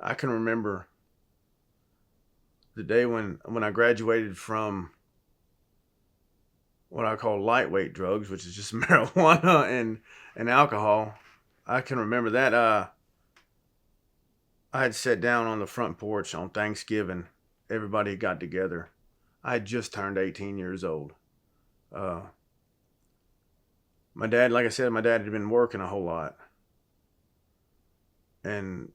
I can remember the day when I graduated from what I call lightweight drugs, which is just marijuana and alcohol. I can remember that. I had sat down on the front porch on Thanksgiving. Everybody got together. I had just turned 18 years old. Uh, my dad, like I said, my dad had been working a whole lot, and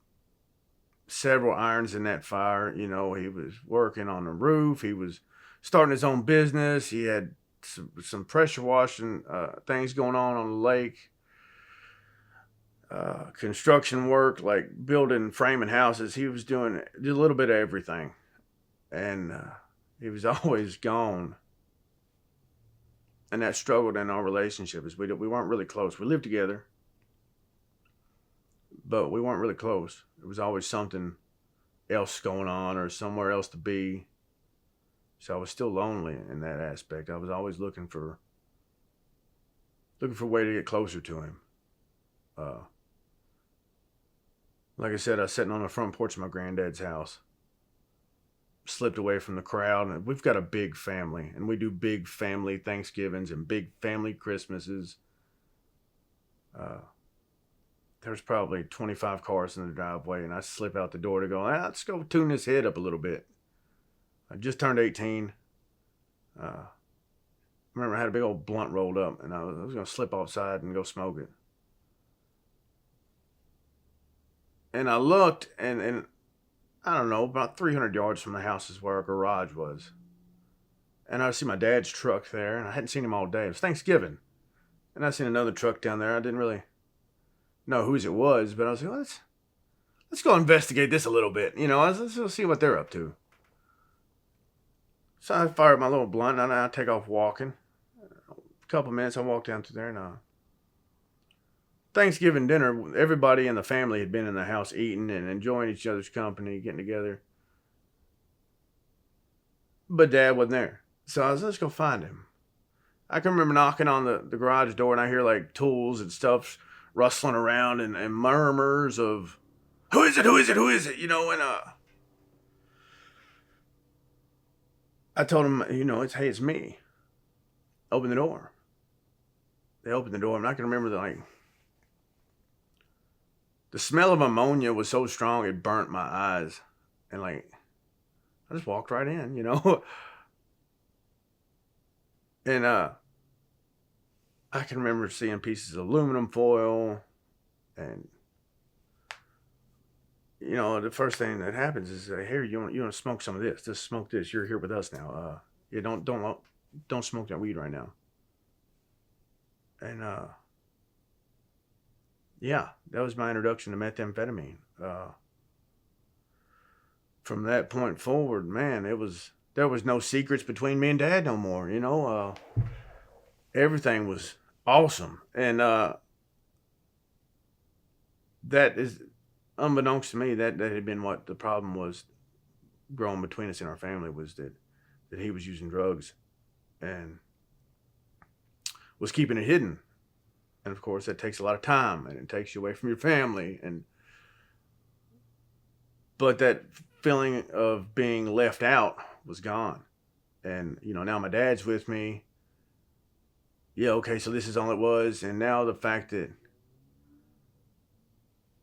several irons in that fire. He was working on the roof. He was starting his own business. He had some pressure washing things going on the lake. Construction work, like building, framing houses. He was doing a little bit of everything, and he was always gone. And that struggled in our relationship is we weren't really close. We lived together, but we weren't really close. There was always something else going on or somewhere else to be. So I was still lonely in that aspect. I was always looking for a way to get closer to him. Uh, like I said, I was sitting on the front porch of my granddad's house, slipped away from the crowd. And we've got a big family, and we do big family Thanksgivings and big family Christmases. Uh, there's probably 25 cars in the driveway, and I slip out the door to go, let's go tune this head up a little bit. I just turned 18. I remember I had a big old blunt rolled up, and I was going to slip outside and go smoke it. And I looked, and I don't know, about 300 yards from the house is where our garage was. And I see my dad's truck there, and I hadn't seen him all day. It was Thanksgiving. And I seen another truck down there. I didn't really know whose it was, but I was like, let's go investigate this a little bit. Let's see what they're up to. So I fired my little blunt, and I take off walking. A couple minutes, I walked down through there, and Thanksgiving dinner, everybody in the family had been in the house eating and enjoying each other's company, getting together. But Dad wasn't there. So I was, let's go find him. I can remember knocking on the garage door, and I hear like tools and stuff rustling around and murmurs of, who is it? Who is it? Who is it? And I told him, it's me. Open the door. They opened the door. I'm not going to remember the smell of ammonia was so strong it burnt my eyes. And I just walked right in. And I can remember seeing pieces of aluminum foil, and the first thing that happens is, here, you want to smoke some of this? Just smoke this. You're here with us now. Yeah, don't smoke that weed right now. And yeah, that was my introduction to methamphetamine. From that point forward, man, there was no secrets between me and Dad no more. Everything was awesome, and that is, unbeknownst to me, that had been what the problem was growing between us in our family, was that he was using drugs and was keeping it hidden. And of course, that takes a lot of time, and it takes you away from your family. But that feeling of being left out was gone. And now my dad's with me. Yeah, okay, so this is all it was. And now the fact that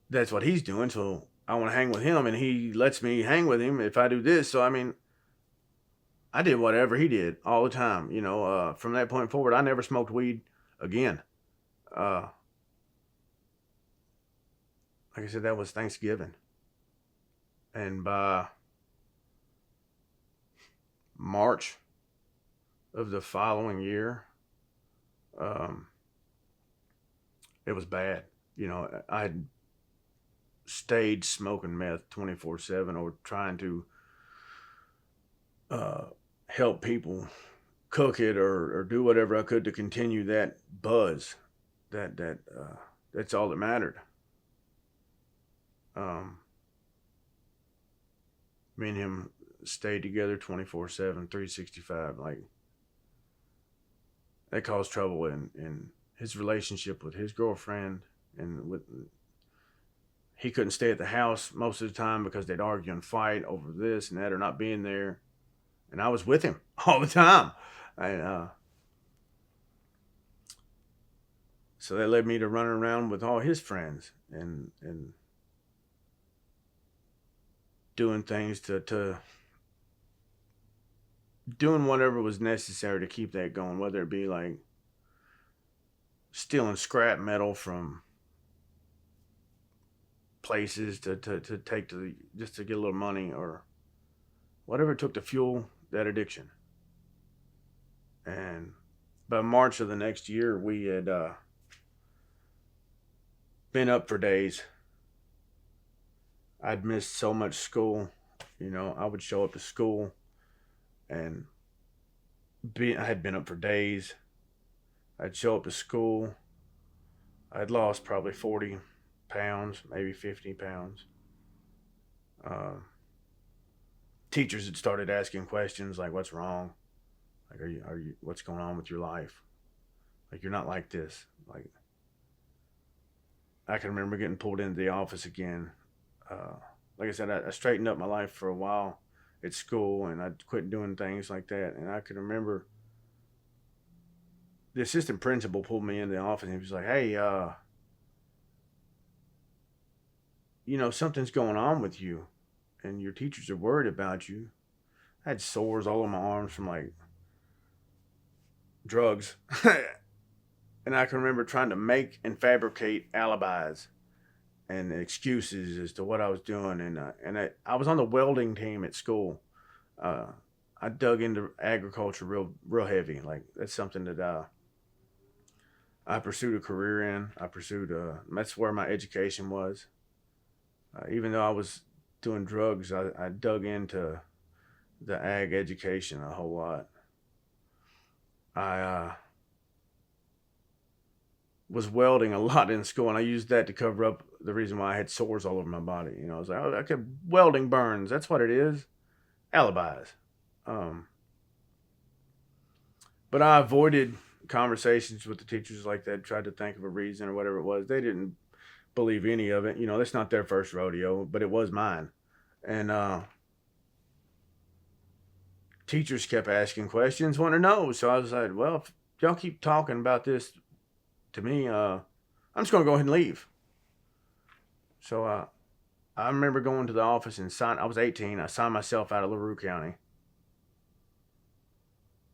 that's what he's doing, so I want to hang with him, and he lets me hang with him if I do this. So I did whatever he did all the time. From that point forward, I never smoked weed again. Like I said, that was Thanksgiving. And by March of the following year, it was bad. I had stayed smoking meth 24/7, or trying to help people cook it or do whatever I could to continue that buzz. That's all that mattered. Me and him stayed together 24/7, 365. That caused trouble in his relationship with his girlfriend, and with he couldn't stay at the house most of the time because they'd argue and fight over this and that or not being there. And I was with him all the time. So that led me to running around with all his friends and doing things to doing whatever was necessary to keep that going, whether it be like stealing scrap metal from places to take to just to get a little money, or whatever it took to fuel that addiction. And by March of the next year, we had been up for days. I'd missed so much school. I would show up to school and I had been up for days. I'd show up to school. I'd lost probably 40 pounds, maybe 50 pounds. Teachers had started asking questions like, "What's wrong? Like, are you, what's going on with your life? Like, you're not like this." Like, I can remember getting pulled into the office again. Like I said, I straightened up my life for a while at school, and I'd quit doing things like that. And I can remember the assistant principal pulled me into the office, and he was like, "Hey, something's going on with you, and your teachers are worried about you." I had sores all on my arms from like drugs. And I can remember trying to make and fabricate alibis and excuses as to what I was doing. And I was on the welding team at school. I dug into agriculture real heavy. Like, that's something that I pursued a career in. That's where my education was. Even though I was doing drugs, I dug into the ag education a whole lot. I was welding a lot in school, and I used that to cover up the reason why I had sores all over my body. I was like, "Oh, okay, welding burns. That's what it is. Alibis." But I avoided conversations with the teachers like that, tried to think of a reason or whatever it was. They didn't believe any of it. That's not their first rodeo, but it was mine. And teachers kept asking questions, wanting to know. So I was like, "Well, if y'all keep talking about this to me, I'm just going to go ahead and leave." So I remember going to the office and I was 18. I signed myself out of LaRue County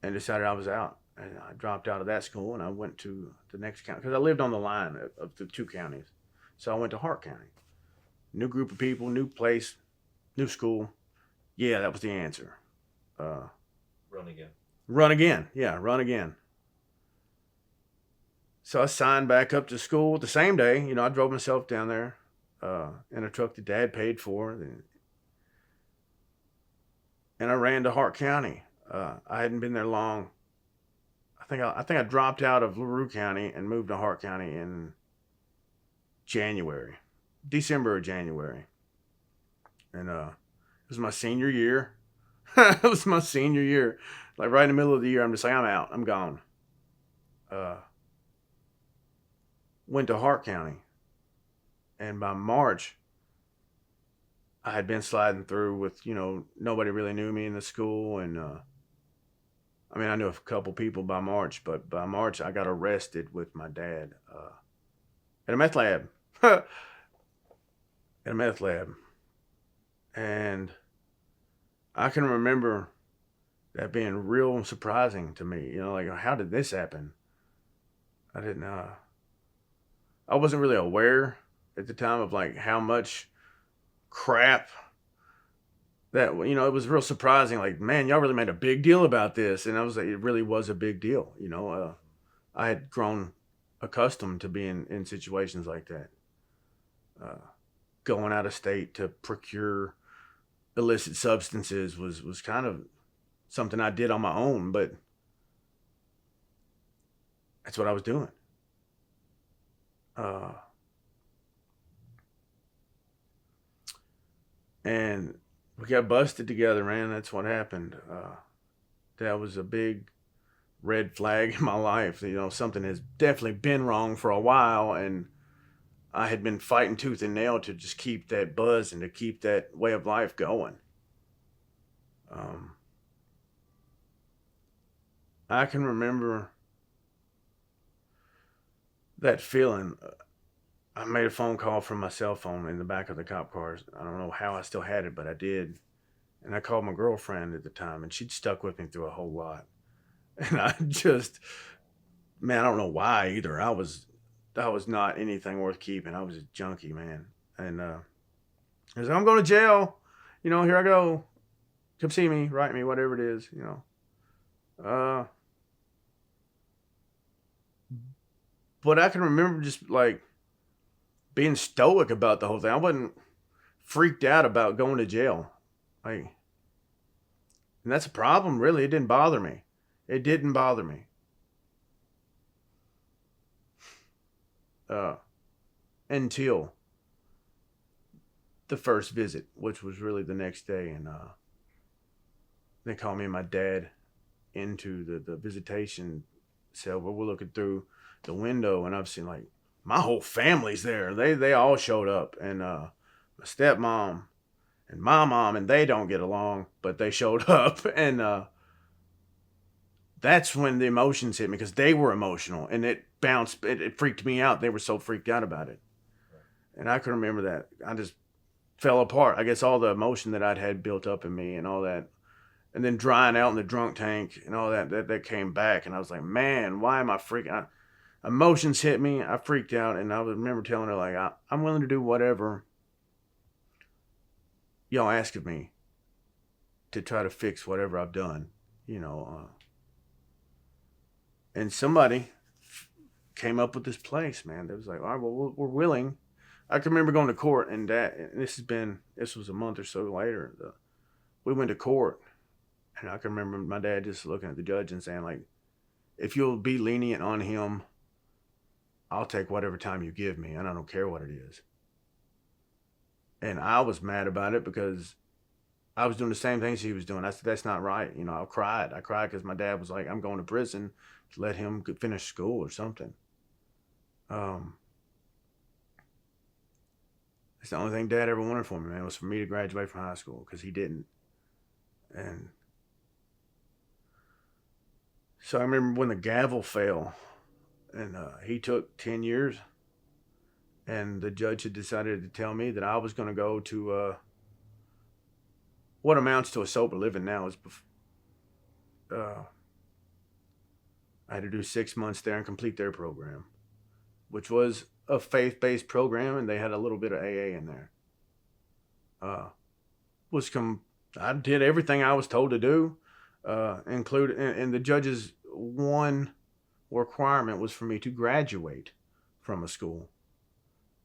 and decided I was out. And I dropped out of that school and I went to the next county because I lived on the line of the two counties. So I went to Hart County. New group of people, new place, new school. Yeah, that was the answer. Run again. Run again. Yeah, run again. So I signed back up to school the same day. I drove myself down there in a truck that Dad paid for. And I ran to Hart County. I hadn't been there long. I think I dropped out of LaRue County and moved to Hart County in December or January. And it was my senior year. It was my senior year. Like right in the middle of the year, I'm just like, I'm out. I'm gone. Went to Hart County. And by March, I had been sliding through with, nobody really knew me in the school. And I knew a couple people by March, but by March, I got arrested with my dad at a meth lab. At a meth lab. And I can remember that being real surprising to me. Like, how did this happen? I wasn't really aware at the time of like how much crap that, it was real surprising. Like, man, y'all really made a big deal about this. And I was like, it really was a big deal. I had grown accustomed to being in situations like that. Going out of state to procure illicit substances was kind of something I did on my own, but that's what I was doing. And we got busted together, man. That's what happened. That was a big red flag in my life. Something has definitely been wrong for a while, and I had been fighting tooth and nail to just keep that buzz and to keep that way of life going. I can remember that feeling. I made a phone call from my cell phone in the back of the cop cars. I don't know how I still had it, but I did. And I called my girlfriend at the time, and she'd stuck with me through a whole lot. And I just, man, I don't know why either. I was not anything worth keeping. I was a junkie, man. And I was like, I'm going to jail. Here I go. Come see me, write me, whatever it is. But I can remember just like being stoic about the whole thing. I wasn't freaked out about going to jail. Like, and that's a problem, really. It didn't bother me. It didn't bother me. Until the first visit, which was really the next day. And they called me and my dad into the visitation cell where we're looking through the window, and I've seen like my whole family's there. They all showed up, and my stepmom and my mom, and they don't get along, but they showed up. And that's when the emotions hit me, because they were emotional, and it bounced. It freaked me out. They were so freaked out about it, and I can remember that. I just fell apart. I guess all the emotion that I'd had built up in me and all that, and then drying out in the drunk tank and all that came back, and I was like, man, why am I freaking? Emotions hit me. I freaked out, and I remember telling her, like, I'm willing to do whatever y'all ask of me to try to fix whatever I've done, and somebody came up with this place, man. That was like, all right, well, we're willing. I can remember going to court, and this was a month or so later. We went to court, and I can remember my dad just looking at the judge and saying, like, if you'll be lenient on him, I'll take whatever time you give me, and I don't care what it is. And I was mad about it because I was doing the same things he was doing. I said, that's not right. I cried. I cried because my dad was like, I'm going to prison to let him finish school or something. It's the only thing Dad ever wanted for me, man, was for me to graduate from high school, because he didn't. And so I remember when the gavel fell, and he took 10 years, and the judge had decided to tell me that I was going to go to what amounts to a sober living now. I had to do 6 months there and complete their program, which was a faith-based program, and they had a little bit of AA in there. I did everything I was told to do, including, and the judge's one requirement was for me to graduate from a school.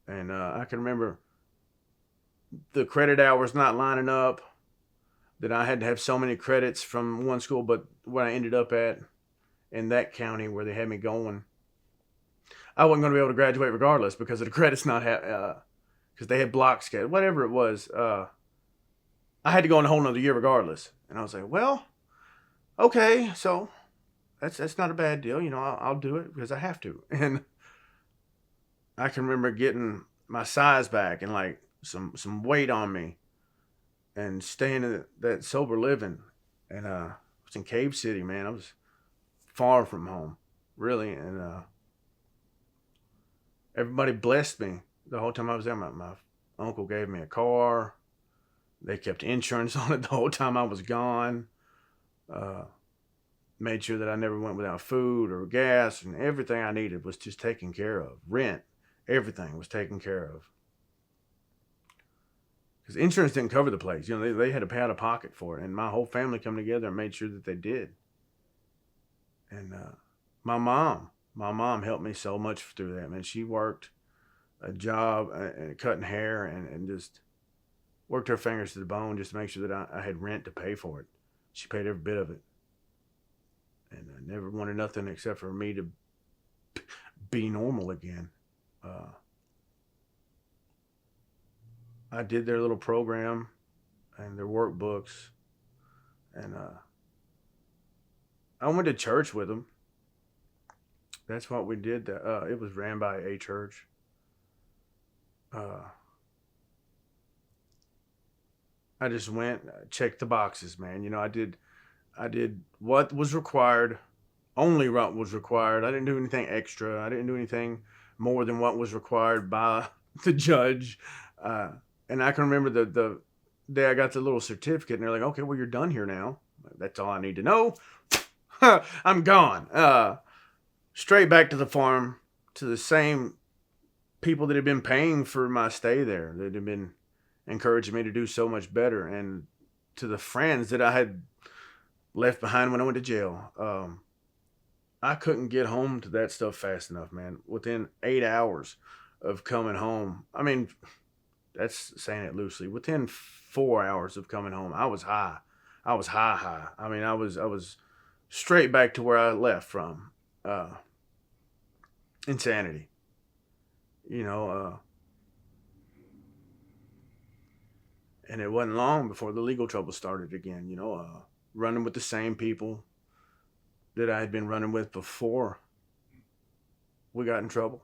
And I can remember the credit hours not lining up, that I had to have so many credits from one school, but where I ended up at in that county where they had me going, I wasn't going to be able to graduate regardless because of the credits not because they had block schedule, whatever it was. I had to go in a whole nother year regardless. And I was like, well, okay, so that's not a bad deal. I'll do it because I have to. And I can remember getting my size back and like some weight on me and staying in that sober living. And I was in Cave City, man. I was far from home, really. And everybody blessed me the whole time I was there. My uncle gave me a car. They kept insurance on it the whole time I was gone. Made sure that I never went without food or gas, and everything I needed was just taken care of. Rent, everything was taken care of. Because insurance didn't cover the place. They had to pay out of pocket for it. And my whole family come together and made sure that they did. And my mom helped me so much through that, man. She worked a job cutting hair and just worked her fingers to the bone just to make sure that I had rent to pay for it. She paid every bit of it. And I never wanted nothing except for me to be normal again. I did their little program and their workbooks. And I went to church with them. That's what we did. It was ran by a church. Uh, I just went, checked the boxes, man. I did what was required, only what was required. I didn't do anything extra. I didn't do anything more than what was required by the judge. Uh, and I can remember the day I got the little certificate, and they're like, "Okay, well, you're done here now. That's all I need to know. I'm gone. Straight back to the farm, to the same people that had been paying for my stay there, that had been encouraging me to do so much better, and to the friends that I had left behind when I went to jail. I couldn't get home to that stuff fast enough, man. Within 8 hours of coming home, I mean, that's saying it loosely. Within 4 hours of coming home, I was high. I was high. I mean, I was straight back to where I left from. Insanity. You know, and it wasn't long before the legal trouble started again. Running with the same people that I had been running with before we got in trouble.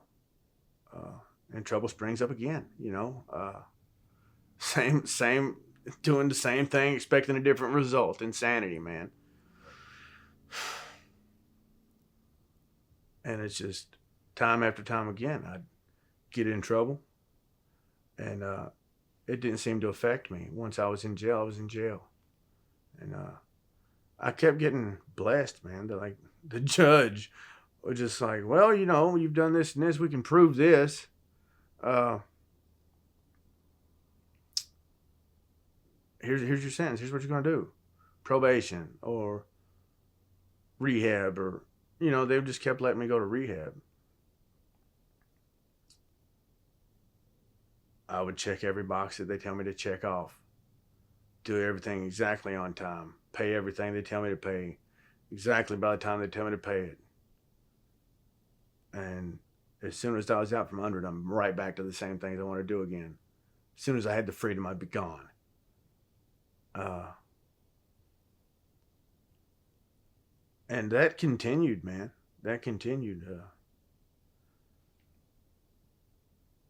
And trouble springs up again. Same, doing the same thing, expecting a different result. Insanity, man. And it's just time after time again, I'd get in trouble, and it didn't seem to affect me. Once I was in jail, I was in jail, and I kept getting blessed, man. The judge was just like, "Well, you've done this and this. We can prove this. Here's your sentence. Here's what you're gonna do: probation or rehab, or they just kept letting me go to rehab. I would check every box that they tell me to check off, do everything exactly on time, pay everything they tell me to pay exactly by the time they tell me to pay it. And as soon as I was out from under it, I'm right back to the same things I want to do again. As soon as I had the freedom, I'd be gone. And that continued, man. That continued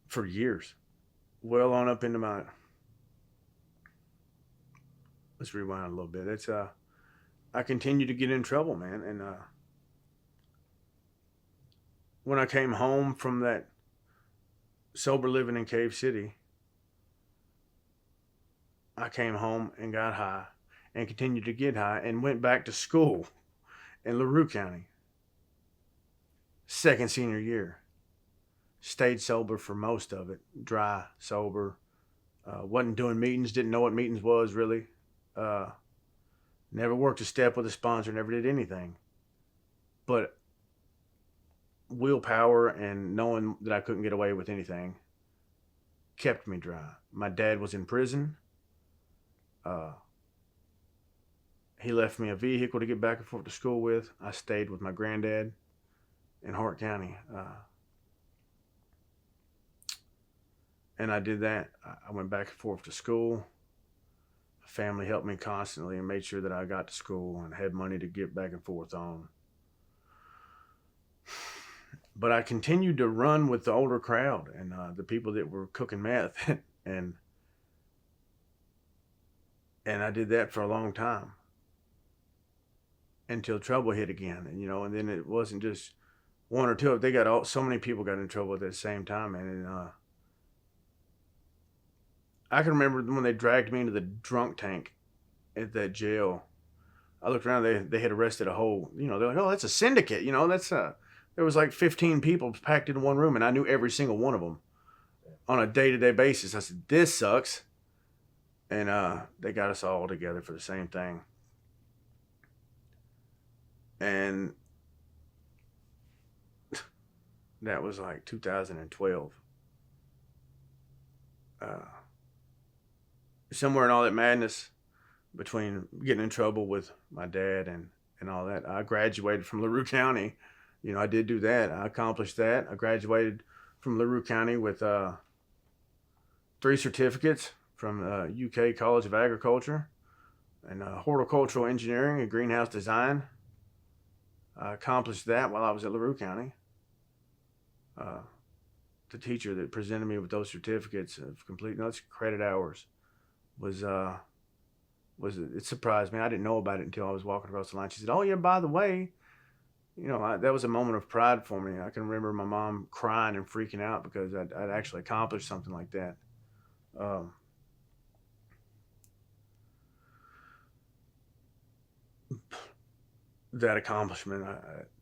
for years. Well on up into my... Let's rewind a little bit. It's I continued to get in trouble, man. And when I came home from that sober living in Cave City, I came home and got high and continued to get high and went back to school in LaRue County. Second senior year. Stayed sober for most of it. Dry, sober. Wasn't doing meetings. Didn't know what meetings was, really. Never worked a step with a sponsor. Never did anything. But willpower and knowing that I couldn't get away with anything kept me dry. My dad was in prison. He left me a vehicle to get back and forth to school with. I stayed with my granddad in Hart County. And I did that. I went back and forth to school. Family helped me constantly and made sure that I got to school and had money to get back and forth on. But I continued to run with the older crowd and the people that were cooking meth. and I did that for a long time until trouble hit again. And then it wasn't just one or two. They got so many people got in trouble at the same time. And I can remember when they dragged me into the drunk tank at that jail. I looked around, they had arrested a whole, they're like, "Oh, that's a syndicate." There was like 15 people packed in one room, and I knew every single one of them on a day-to-day basis. I said, "This sucks." And they got us all together for the same thing. And that was like 2012. Somewhere in all that madness, between getting in trouble with my dad and all that, I graduated from LaRue County. I did do that. I accomplished that. I graduated from LaRue County with 3 certificates from UK College of Agriculture and horticultural engineering and greenhouse design. I accomplished that while I was at LaRue County. the teacher that presented me with those certificates of complete those credit hours was it surprised me. I didn't know about it until I was walking across the line. She said, "Oh yeah, by the way, that was a moment of pride for me. I can remember my mom crying and freaking out because I'd actually accomplished something like that." Um, that accomplishment,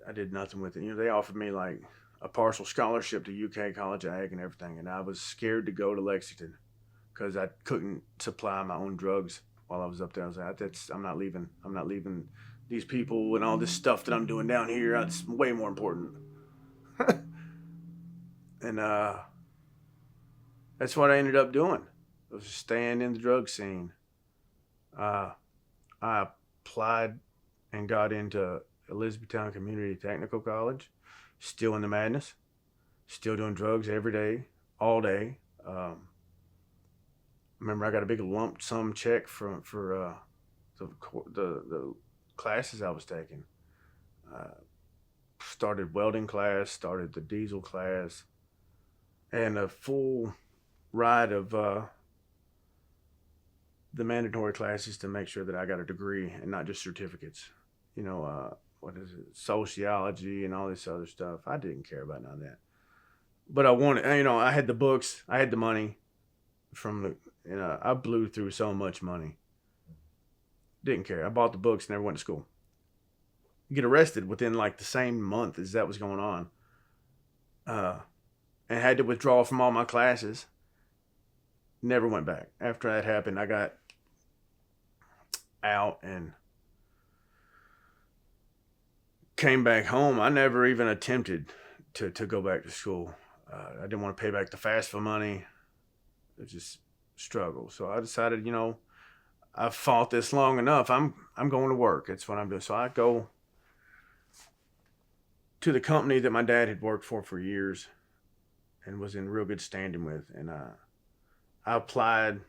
I did nothing with it. They offered me like a partial scholarship to UK College of Ag and everything, and I was scared to go to Lexington because I couldn't supply my own drugs while I was up there. I was like, I'm not leaving. I'm not leaving these people and all this stuff that I'm doing down here. It's way more important. And that's what I ended up doing. I was just staying in the drug scene. I applied and got into Elizabethtown Community Technical College, still in the madness, still doing drugs every day, all day. Remember, I got a big lump sum check for the classes I was taking. Started welding class, started the diesel class, and a full ride of the mandatory classes to make sure that I got a degree and not just certificates. What is it? Sociology and all this other stuff. I didn't care about none of that. But I wanted, I had the books, I had the money I blew through so much money. Didn't care. I bought the books, never went to school. Get arrested within like the same month as that was going on. And had to withdraw from all my classes. Never went back. After that happened, I got out and came back home. I never even attempted to go back to school. I didn't want to pay back the FAFSA money. It just struggle. So I decided, I've fought this long enough. I'm going to work. That's what I'm doing. So I go to the company that my dad had worked for years and was in real good standing with. And I applied,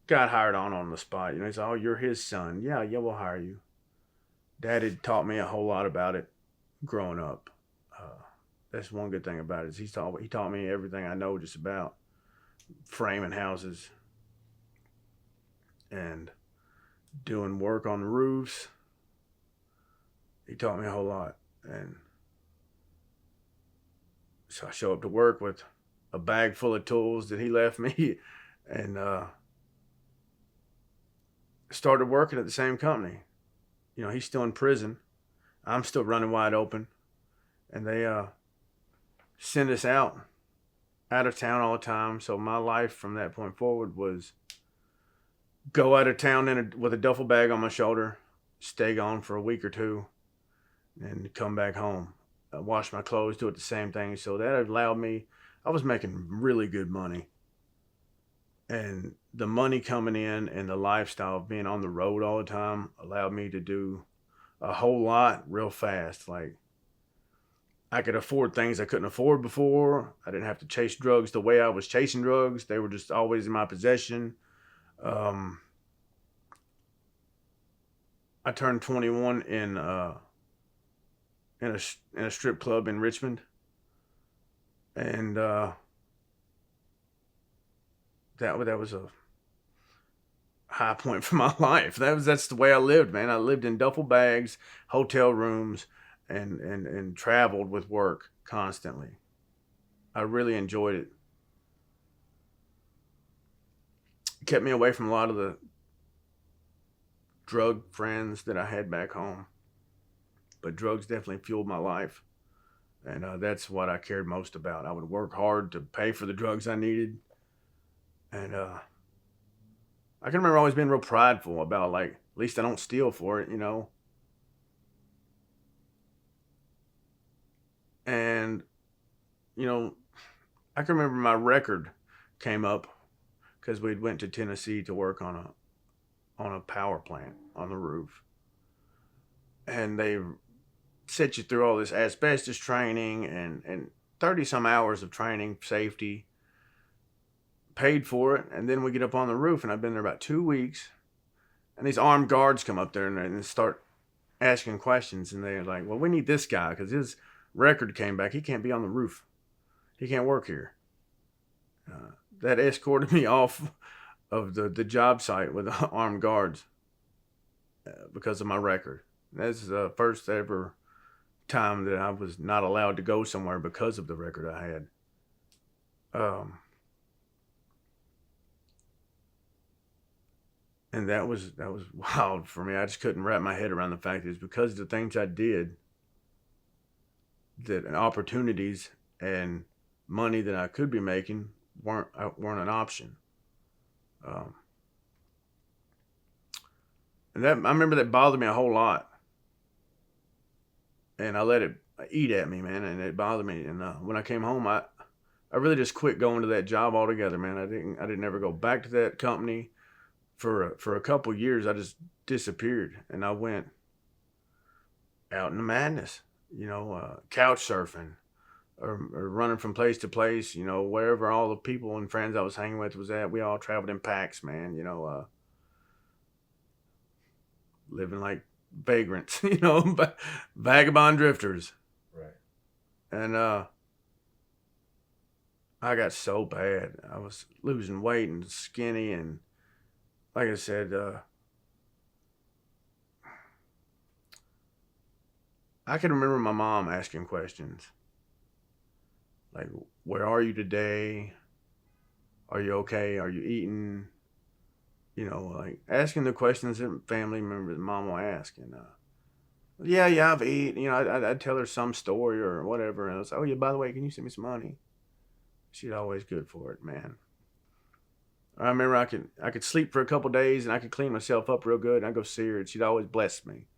got hired on the spot. He said, "Oh, you're his son. Yeah, we'll hire you." Dad had taught me a whole lot about it growing up. That's one good thing about it is he taught me everything I know just about framing houses and doing work on the roofs. He taught me a whole lot. And so I show up to work with a bag full of tools that he left me and started working at the same company. He's still in prison. I'm still running wide open. And they send us out of town all the time. So my life from that point forward was go out of town with a duffel bag on my shoulder, stay gone for a week or two, and come back home. Wash my clothes, do it the same thing. So that allowed me, I was making really good money. And the money coming in and the lifestyle of being on the road all the time allowed me to do a whole lot real fast. Like, I could afford things I couldn't afford before. I didn't have to chase drugs the way I was chasing drugs. They were just always in my possession. I turned 21 in a strip club in Richmond, and that was a high point for my life. That's the way I lived, man. I lived in duffel bags, hotel rooms, and traveled with work constantly. I really enjoyed it. It kept me away from a lot of the drug friends that I had back home. But drugs definitely fueled my life. And that's what I cared most about. I would work hard to pay for the drugs I needed. And I can remember always being real prideful about, like, at least I don't steal for it, And, I can remember my record came up because we went to Tennessee to work on a power plant on the roof. And they set you through all this asbestos training and 30 some hours of training, safety, paid for it. And then we get up on the roof, and I've been there about 2 weeks, and these armed guards come up there and start asking questions. And they're like, "Well, we need this guy because his record came back. He can't be on the roof." He can't work here. That escorted me off of the job site with armed guards because of my record. That's the first ever time that I was not allowed to go somewhere because of the record I had. And that was wild for me. I just couldn't wrap my head around the fact that it's because of the things I did that opportunities and money that I could be making weren't an option. And that I remember that bothered me a whole lot, and I let it eat at me, man, and it bothered me. And when I came home, I really just quit going to that job altogether, man. I didn't ever go back to that company for a couple years. I just disappeared, and I went out in the madness, couch surfing or running from place to place, wherever all the people and friends I was hanging with was at. We all traveled in packs, man, living like vagrants, vagabond drifters. Right. And I got so bad. I was losing weight and skinny, and like I said, I can remember my mom asking questions like, "Where are you today? Are you okay? Are you eating?" Like asking the questions that family members, mom will ask, and yeah, I've eaten. I'd tell her some story or whatever, and I was like, "Oh yeah, by the way, can you send me some money?" She's always good for it, man. I remember I could sleep for a couple days and I could clean myself up real good, and I'd go see her, and she'd always bless me.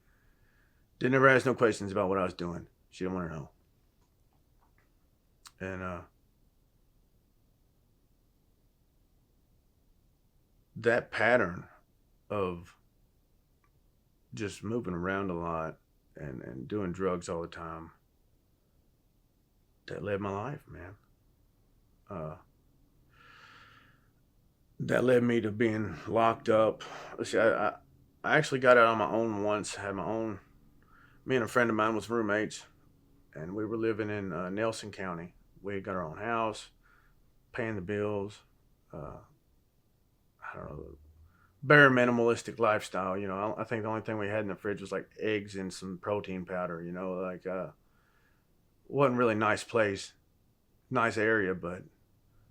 Didn't ever ask no questions about what I was doing. She didn't want to know. And that pattern of just moving around a lot and doing drugs all the time, that led my life, man. That led me to being locked up. Let's see, I actually got out on my own once. Had my own. Me and a friend of mine was roommates, and we were living in Nelson County. We got our own house, paying the bills. I don't know, bare minimalistic lifestyle. I think the only thing we had in the fridge was like eggs and some protein powder. Wasn't really a nice place, nice area, but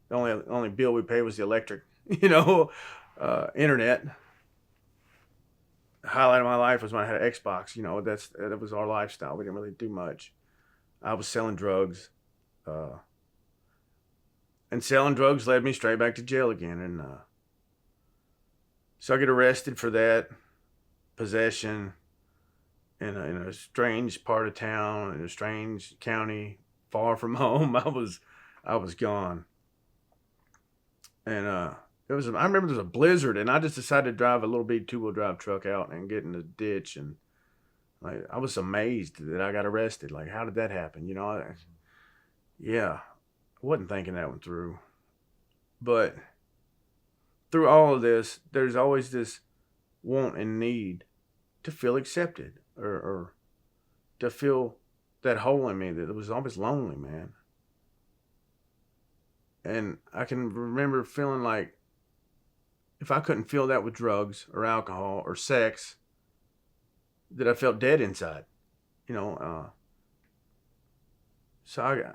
the only bill we paid was the electric. Internet. The highlight of my life was when I had an Xbox. That was our lifestyle. We didn't really do much. I was selling drugs, and selling drugs led me straight back to jail again. And so I get arrested for that possession in a strange part of town, in a strange county, far from home. I was gone, and I remember there was a blizzard, and I just decided to drive a little bitty 2-wheel drive truck out and get in the ditch, and like I was amazed that I got arrested. Like, how did that happen? I wasn't thinking that one through. But through all of this, there's always this want and need to feel accepted or to fill that hole in me that was always lonely, man. And I can remember feeling like if I couldn't feel that with drugs or alcohol or sex, that I felt dead inside, So I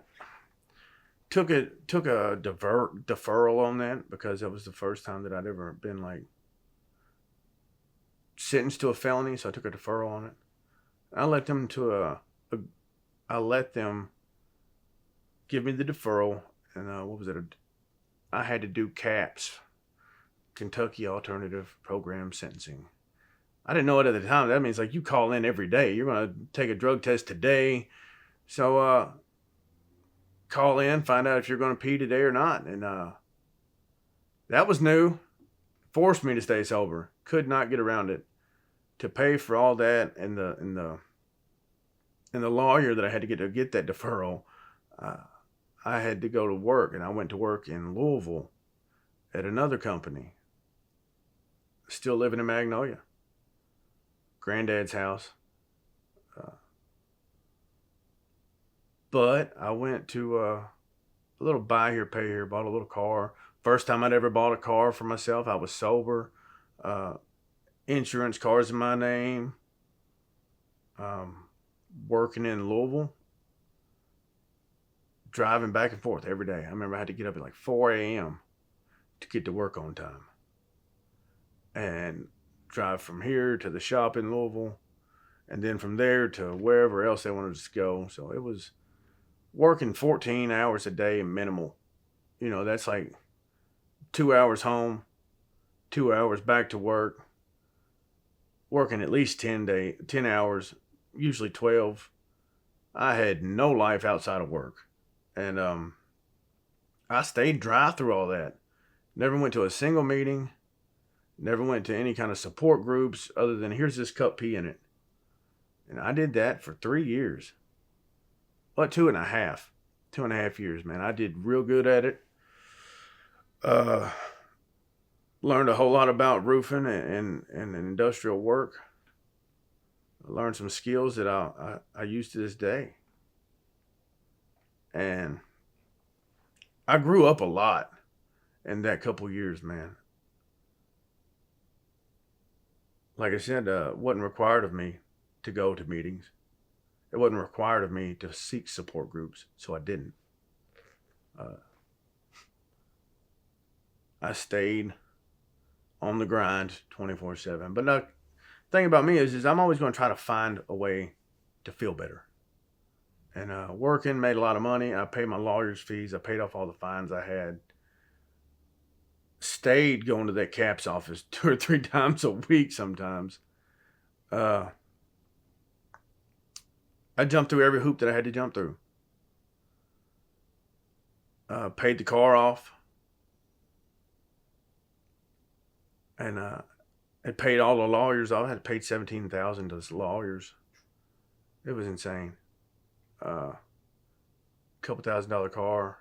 took a deferral on that because that was the first time that I'd ever been like sentenced to a felony. So I took a deferral on it. I let them I let them give me the deferral, and what was it? I had to do CAPS, Kentucky Alternative Program Sentencing. I didn't know it at the time. That means like you call in every day. You're going to take a drug test today. So call in, find out if you're going to pee today or not. And that was new. Forced me to stay sober. Could not get around it. To pay for all that and the lawyer that I had to get that deferral, I had to go to work, and I went to work in Louisville at another company. Still living in Magnolia. Granddad's house. But I went to a little buy here, pay here. Bought a little car. First time I'd ever bought a car for myself. I was sober. Uh, Insurance, cars in my name. Um, Working in Louisville, driving back and forth every day. I remember I had to get up at like 4 a.m. to get to work on time, and drive from here to the shop in Louisville, and then from there to wherever else they wanted us to go. So it was working 14 hours a day minimal. That's like 2 hours home, 2 hours back to work, working at least 10 hours, usually 12. I had no life outside of work. And I stayed dry through all that. Never went to a single meeting, never went to any kind of support groups other than here's this cup pee in it. And I did that for 3 years. Well, 2.5. 2.5 years, man. I did real good at it. Learned a whole lot about roofing and industrial work. I learned some skills that I use to this day. And I grew up a lot in that couple years, man. Like I said, it wasn't required of me to go to meetings. It wasn't required of me to seek support groups, so I didn't. I stayed on the grind 24/7. But the thing about me is I'm always going to try to find a way to feel better. And working, made a lot of money. I paid my lawyer's fees. I paid off all the fines I had. Stayed going to that CAPS office 2 or 3 times a week sometimes. I jumped through every hoop that I had to jump through. Paid the car off. And had paid all the lawyers off. I had paid $17,000 to the lawyers. It was insane. Couple $1,000 car.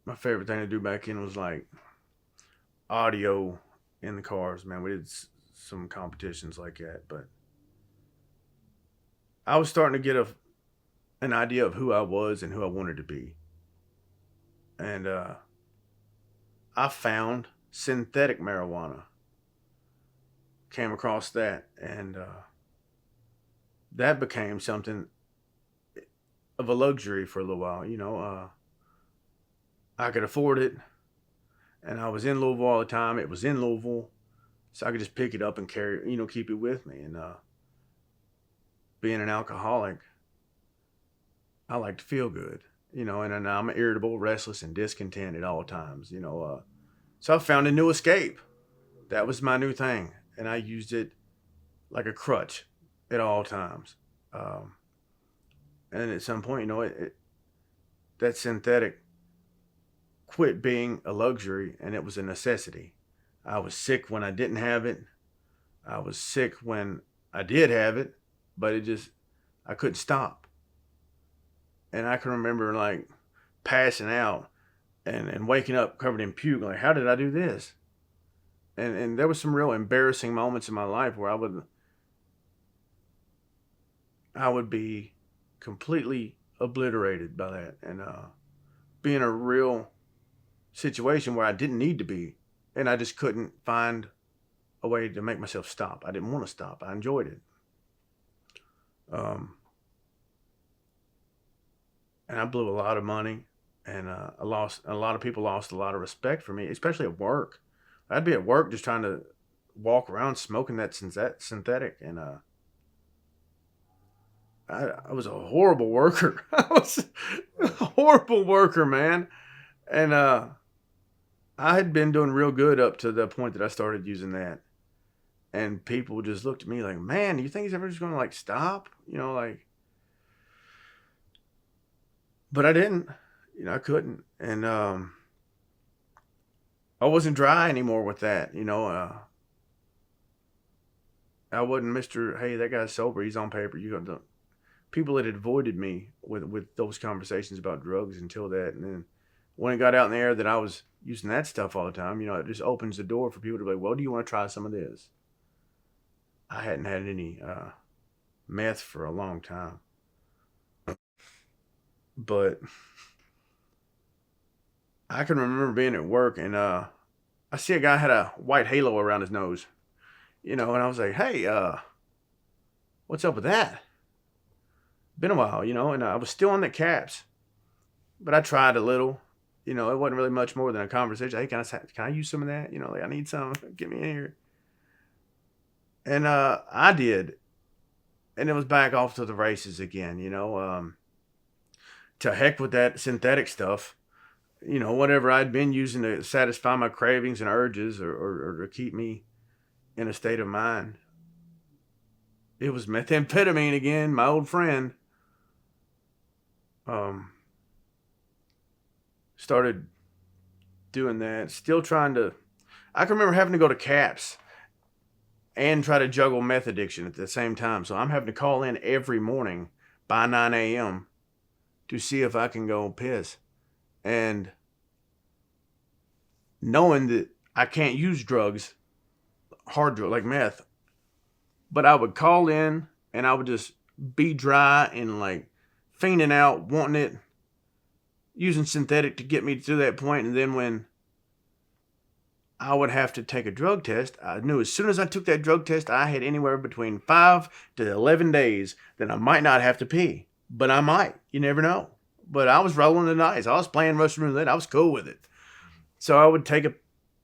My favorite thing to do back then was like audio in the cars. Man, we did some competitions like that, but I was starting to get an idea of who I was and who I wanted to be. And I found synthetic marijuana. Came across that, and that became something of a luxury for a little while. I could afford it, and I was in Louisville all the time. It was in Louisville, so I could just pick it up and carry, keep it with me. And being an alcoholic, I like to feel good, and I'm irritable, restless, and discontent at all times, So I found a new escape. That was my new thing, and I used it like a crutch at all times. And at some point, that synthetic quit being a luxury, and it was a necessity. I was sick when I didn't have it. I was sick when I did have it, but I couldn't stop. And I can remember like passing out and waking up covered in puke. Like, how did I do this? And there was some real embarrassing moments in my life where I would be completely obliterated by that, and be in a real situation where I didn't need to be, and I just couldn't find a way to make myself stop. I didn't want to stop. I enjoyed it. And I blew a lot of money, and a lot of people lost a lot of respect for me, especially at work. I'd be at work just trying to walk around smoking that synthetic, and I was a horrible worker. I was a horrible worker, man. And I had been doing real good up to the point that I started using that. And people just looked at me like, man, do you think he's ever just going to like stop? But I didn't. I couldn't. And I wasn't dry anymore with that. I wasn't Mr. Hey, that guy's sober. He's on paper. People had avoided me with those conversations about drugs until that. And then when it got out in the air that I was using that stuff all the time, it just opens the door for people to be like, well, do you want to try some of this? I hadn't had any meth for a long time. But I can remember being at work and I see a guy had a white halo around his nose, and I was like, hey, what's up with that? Been a while, and I was still on the caps, but I tried a little. It wasn't really much more than a conversation. Hey, can I use some of that? Like I need some. Get me in here. And I did, and it was back off to the races again. To heck with that synthetic stuff. Whatever I'd been using to satisfy my cravings and urges or to keep me in a state of mind. It was methamphetamine again, my old friend. Started doing that. Still trying to. I can remember having to go to CAPS and try to juggle meth addiction at the same time. So I'm having to call in every morning by 9 a.m. to see if I can go piss. And knowing that I can't use drugs, hard drug like meth, but I would call in and I would just be dry and like fiending out, wanting it, using synthetic to get me to that point. And then when I would have to take a drug test, I knew as soon as I took that drug test, I had anywhere between 5 to 11 days that I might not have to pee, but I might. You never know. But I was rolling the dice. I was playing Russian roulette. I was cool with it. So I would take a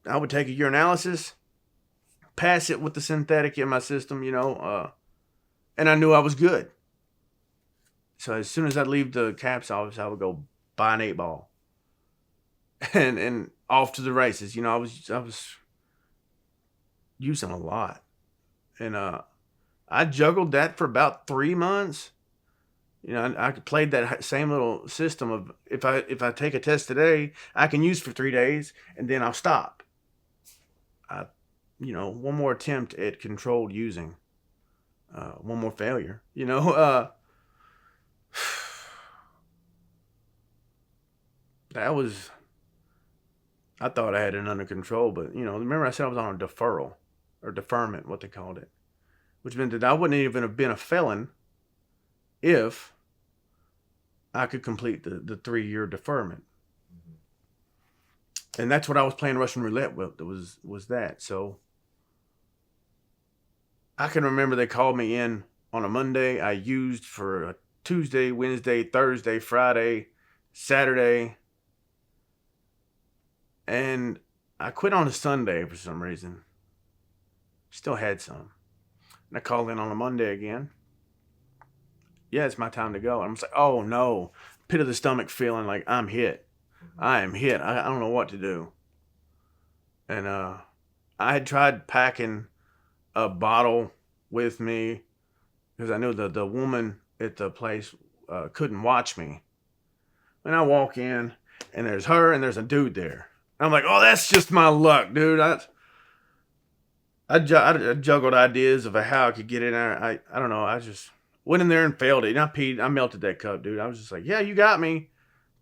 urinalysis, pass it with the synthetic in my system, and I knew I was good. So as soon as I'd leave the CAPS office, I would go buy an 8-ball and off to the races. I was using a lot, and I juggled that for about 3 months. I played that same little system of if I take a test today, I can use for 3 days and then I'll stop. One more attempt at controlled using, one more failure. That was. I thought I had it under control, but remember I said I was on a deferral or deferment, what they called it, which meant that I wouldn't even have been a felon if I could complete the 3-year deferment. Mm-hmm. And that's what I was playing Russian roulette with. Was that. So I can remember they called me in on a Monday. I used for a Tuesday, Wednesday, Thursday, Friday, Saturday. And I quit on a Sunday for some reason. Still had some. And I called in on a Monday again. Yeah, it's my time to go. I'm just like, oh no, pit of the stomach feeling like I'm hit. I am hit. I don't know what to do. And I had tried packing a bottle with me because I knew the woman at the place couldn't watch me. And I walk in and there's her and there's a dude there. I'm like, oh, that's just my luck, dude. I juggled ideas of how I could get in there. I don't know. I just went in there and failed it. And I peed. I melted that cup, dude. I was just like, yeah, you got me.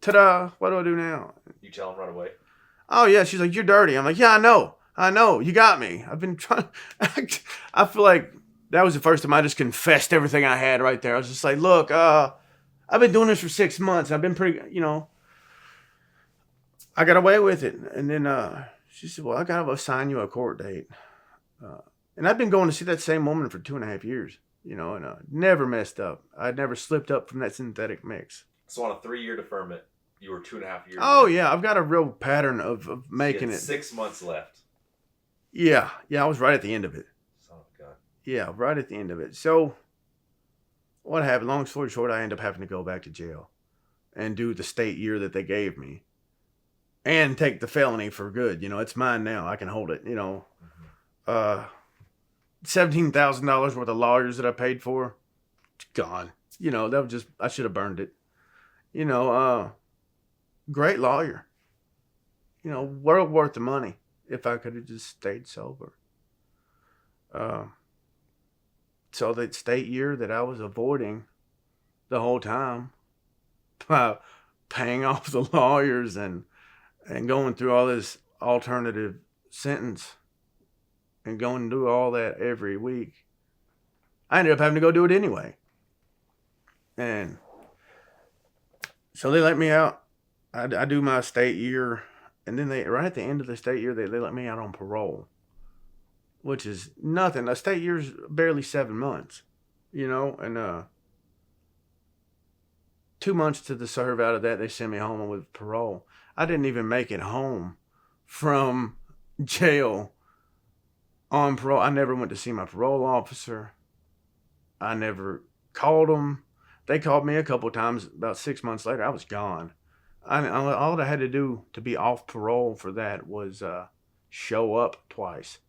Ta-da. What do I do now? You tell him right away? Oh, yeah. She's like, you're dirty. I'm like, yeah, I know. You got me. I've been trying. I feel like that was the first time I just confessed everything I had right there. I was just like, look, I've been doing this for 6 months. I've been pretty, I got away with it. And then she said, well, I got to assign you a court date. And I've been going to see that same woman for 2.5 years, and never messed up. I'd never slipped up from that synthetic mix. So on a 3-year deferment, you were 2.5 years. Oh, yeah. I've got a real pattern of making it. 6 months left. Yeah. Yeah, I was right at the end of it. Son of God. Yeah, right at the end of it. So what happened? Long story short, I ended up having to go back to jail and do the state year that they gave me. And take the felony for good. It's mine now. I can hold it. $17,000 worth of lawyers that I paid for, it's gone. That was just, I should have burned it. Great lawyer. Well worth the money if I could have just stayed sober. So that state year that I was avoiding the whole time by paying off the lawyers and going through all this alternative sentence and going to do all that every week, I ended up having to go do it anyway. And So they let me out. I do my state year, and then they right at the end of the state year they let me out on parole, which is nothing. A state year's barely 7 months, and 2 months to the serve out of that they sent me home with parole. I didn't even make it home from jail on parole. I never went to see my parole officer. I never called them. They called me a couple of times. About 6 months later, I was gone. All I had to do to be off parole for that was show up twice.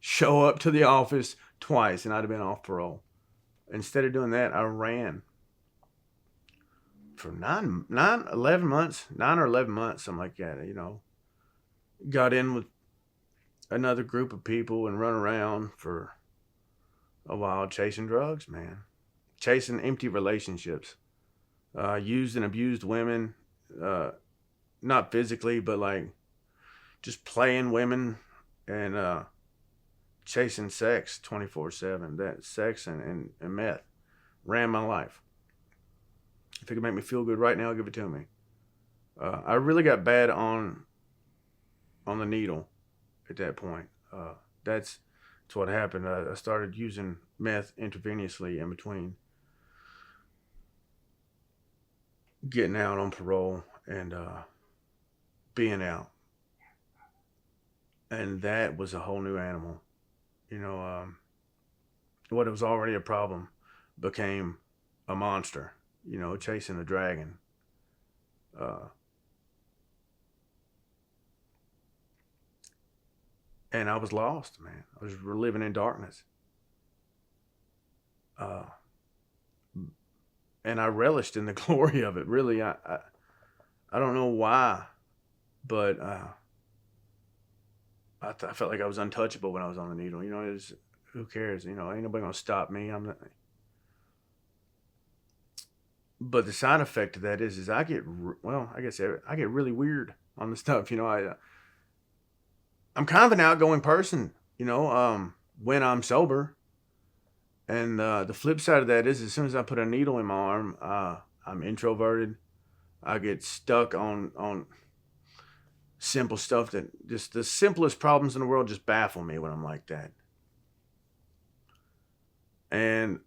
Show up to the office twice, and I'd have been off parole. Instead of doing that, I ran for 11 months, 9 or 11 months, something like that. Got in with another group of people and run around for a while chasing drugs, man. Chasing empty relationships. Used and abused women. Not physically, but like just playing women and chasing sex 24/7. That sex and meth ran my life. If it could make me feel good right now, give it to me. I really got bad on the needle at that point. That's what happened. I started using meth intravenously in between getting out on parole and being out. And that was a whole new animal. What was already a problem became a monster, chasing the dragon. And I was lost, man. I was living in darkness. And I relished in the glory of it. Really, I don't know why, but I felt like I was untouchable when I was on the needle. Who cares? Ain't nobody gonna stop me. I'm not. But the side effect of that is I get I get really weird on the stuff. I'm kind of an outgoing person. When I'm sober. And the flip side of that is as soon as I put a needle in my arm, I'm introverted. I get stuck on simple stuff that just the simplest problems in the world just baffle me when I'm like that. And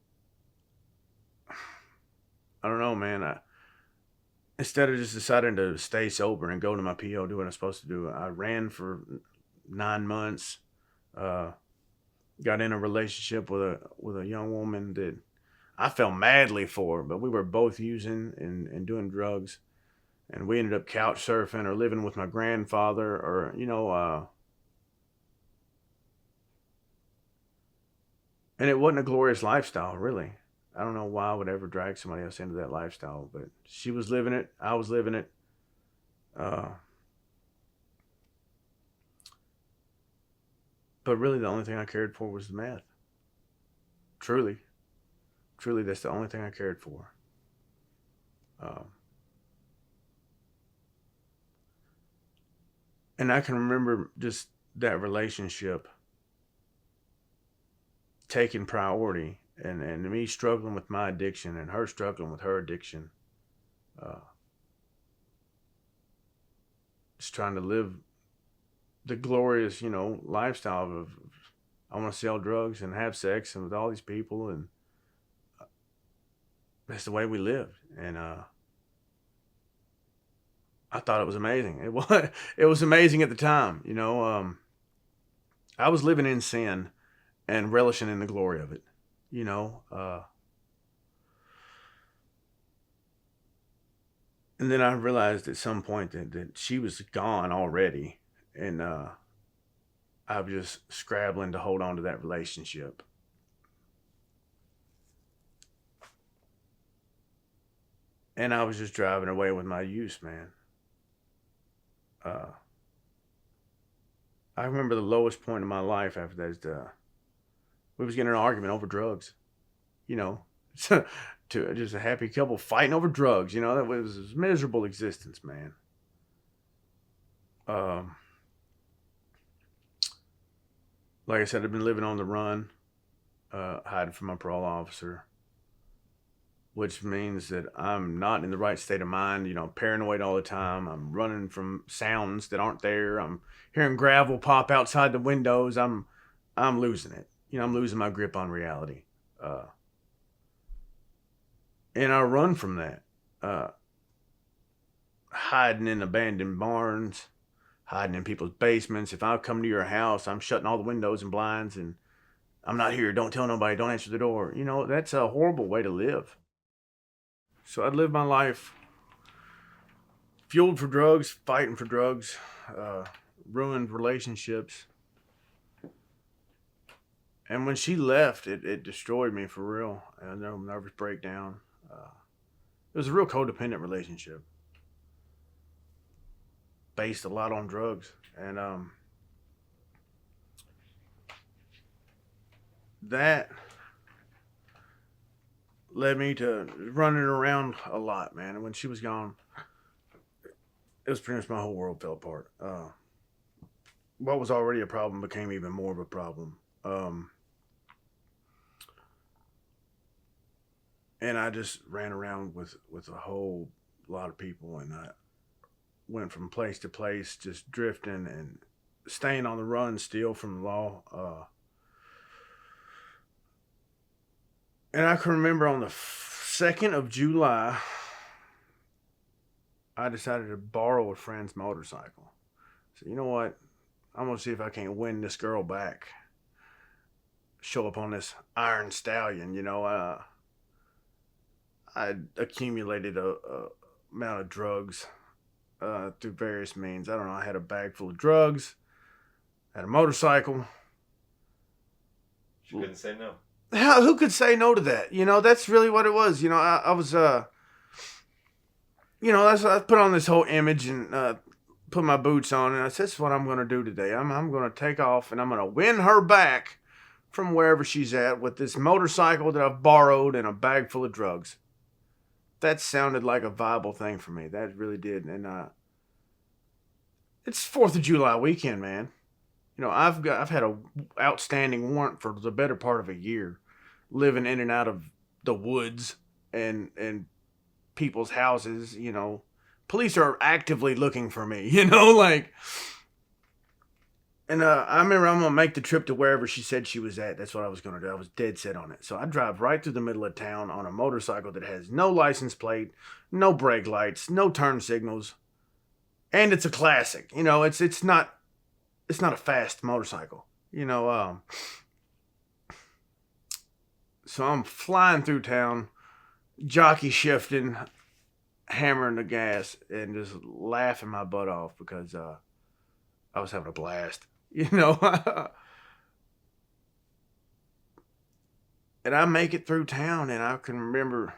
I don't know, man. Instead of just deciding to stay sober and go to my PO, do what I'm supposed to do, I ran for 9 months. Got in a relationship with a young woman that I fell madly for, but we were both using and doing drugs, and we ended up couch surfing or living with my grandfather, or and it wasn't a glorious lifestyle, really. I don't know why I would ever drag somebody else into that lifestyle, but she was living it, I was living it. But really, the only thing I cared for was the meth. Truly, that's the only thing I cared for. And I can remember just that relationship taking priority, and me struggling with my addiction and her struggling with her addiction. Just trying to live the glorious, lifestyle of I want to sell drugs and have sex and with all these people, and that's the way we lived. And I thought it was amazing. It was amazing at the time. I was living in sin and relishing in the glory of it. And then I realized at some point that she was gone already, and I was just scrabbling to hold on to that relationship. And I was just driving away with my use, man. I remember the lowest point in my life after that is we was getting in an argument over drugs. To just a happy couple fighting over drugs. That was a miserable existence, man. Like I said, I've been living on the run, hiding from my parole officer. which means that I'm not in the right state of mind, paranoid all the time. I'm running from sounds that aren't there. I'm hearing gravel pop outside the windows. I'm losing it. I'm losing my grip on reality. Uh, and I run from that. Hiding in abandoned barns, hiding in people's basements. If I come to your house, I'm shutting all the windows and blinds and I'm not here. Don't tell nobody. Don't answer the door. That's a horrible way to live. So I'd live my life fueled for drugs, fighting for drugs, ruined relationships. And when she left, it destroyed me for real. I know, nervous breakdown. It was a real codependent relationship based a lot on drugs. And that led me to running around a lot, man. And when she was gone, it was pretty much my whole world fell apart. What was already a problem became even more of a problem. And I just ran around with a whole lot of people, and I went from place to place, just drifting and staying on the run still from the law. And I can remember on the 2nd of July, I decided to borrow a friend's motorcycle. So, you know what? I'm going to see if I can't win this girl back. Show up on this iron stallion, I accumulated a amount of drugs through various means. I don't know. I had a bag full of drugs, had a motorcycle. She couldn't say no. Who could say no to that? That's really what it was. I was, that's I put on this whole image and put my boots on, and I said, "This is what I'm going to do today. I'm going to take off, and I'm going to win her back from wherever she's at with this motorcycle that I've borrowed and a bag full of drugs." That sounded like a viable thing for me. That really did. And it's 4th of July weekend, man. I've had a outstanding warrant for the better part of a year, living in and out of the woods and people's houses. Police are actively looking for me. And I remember I'm going to make the trip to wherever she said she was at. That's what I was going to do. I was dead set on it. So I drive right through the middle of town on a motorcycle that has no license plate, no brake lights, no turn signals. And it's a classic. It's not a fast motorcycle. So I'm flying through town, jockey shifting, hammering the gas, and just laughing my butt off because I was having a blast. And I make it through town, and I can remember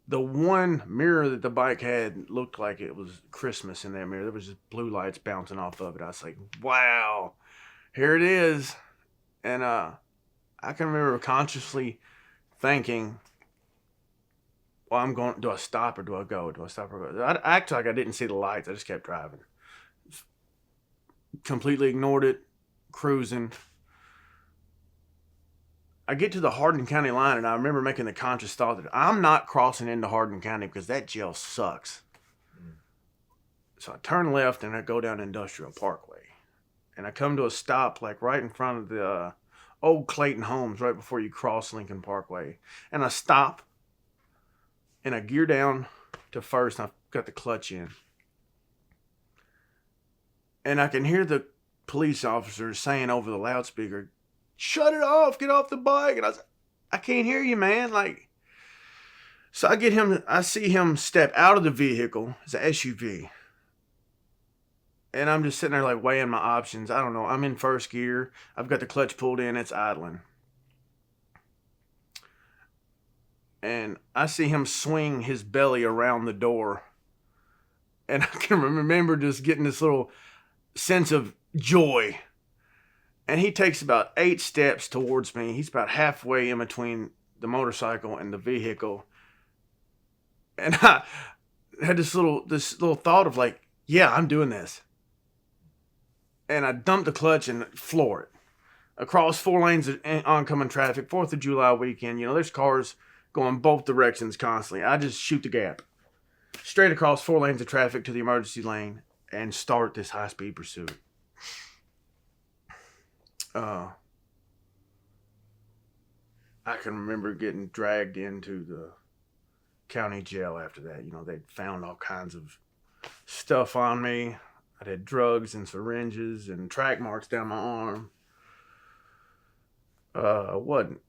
the one mirror that the bike had looked like it was Christmas in that mirror. There was just blue lights bouncing off of it. I was like, wow, here it is. And I can remember consciously thinking, well, do I stop or do I go? Do I stop or go? I acted like I didn't see the lights. I just kept driving. Completely ignored it, cruising. I get to the Hardin County line, and I remember making the conscious thought that I'm not crossing into Hardin County because that jail sucks. So I turn left, and I go down Industrial Parkway. And I come to a stop, like right in front of the old Clayton Homes, right before you cross Lincoln Parkway. And I stop, and I gear down to first, and I've got the clutch in. And I can hear the police officers saying over the loudspeaker, "Shut it off, get off the bike." And I was like, "I can't hear you, man." So I see him step out of the vehicle. It's an SUV. And I'm just sitting there like weighing my options. I don't know. I'm in first gear. I've got the clutch pulled in. It's idling. And I see him swing his belly around the door. And I can remember just getting this little sense of joy. And he takes about 8 steps towards me. He's about halfway in between the motorcycle and the vehicle. And I had this little thought of like, yeah, I'm doing this. And I dumped the clutch and floor it. Across 4 lanes of oncoming traffic, 4th of July weekend, there's cars going both directions constantly. I just shoot the gap straight across 4 lanes of traffic to the emergency lane and start this high-speed pursuit. I can remember getting dragged into the county jail after that. You know, they'd found all kinds of stuff on me. I had drugs and syringes and track marks down my arm. Wasn't.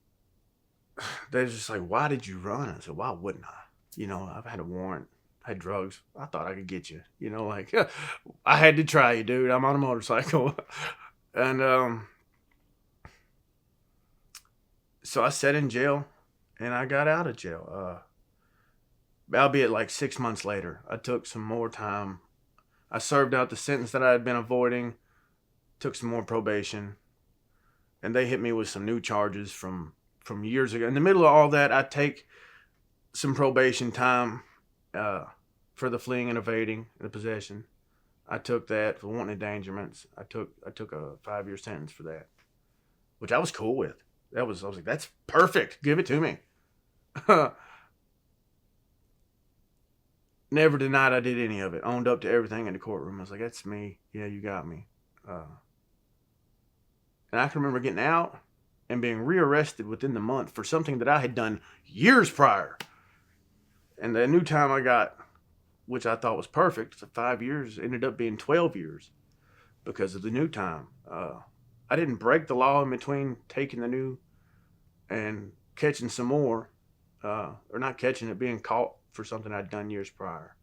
They're just like, why did you run? I said, why wouldn't I? You know, I've had a warrant. I had drugs. I thought I could get you. You know, like, I had to try you, dude. I'm on a motorcycle. And so I sat in jail, and I got out of jail. Albeit like 6 months later. I took some more time. I served out the sentence that I had been avoiding, took some more probation, and they hit me with some new charges from years ago. In the middle of all that, I take some probation time for the fleeing and evading and the possession. I took that for wanton endangerments. I took a 5-year sentence for that, which I was cool with. I was like, that's perfect. Give it to me. Never denied I did any of it. Owned up to everything in the courtroom. I was like, that's me. Yeah, you got me. And I can remember getting out and being rearrested within the month for something that I had done years prior. And the new time I got, which I thought was perfect, so 5 years, ended up being 12 years because of the new time. I didn't break the law in between taking the new and catching some more, or not catching it, being caught for something I'd done years prior.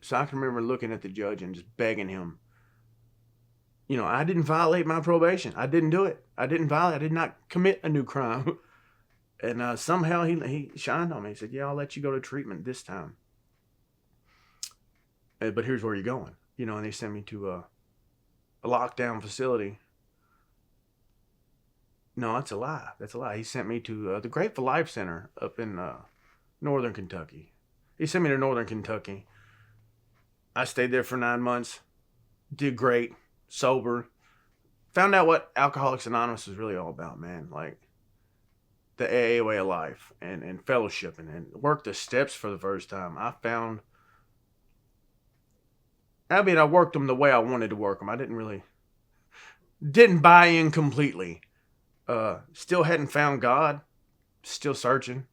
So I can remember looking at the judge and just begging him. You know, I didn't violate my probation. I didn't do it. I did not commit a new crime. And somehow he shined on me. He said, yeah, I'll let you go to treatment this time. But here's where you're going. You know, and they sent me to a lockdown facility. No, that's a lie. That's a lie. He sent me to the Grateful Life Center up in northern Kentucky. He sent me to northern Kentucky. I stayed there for 9 months. Did great. Sober. Found out what Alcoholics Anonymous is really all about, man. Like the AA way of life and fellowshipping and worked the steps for the first time. I worked them the way I wanted to work them. I didn't buy in completely. Still hadn't found God. Still searching.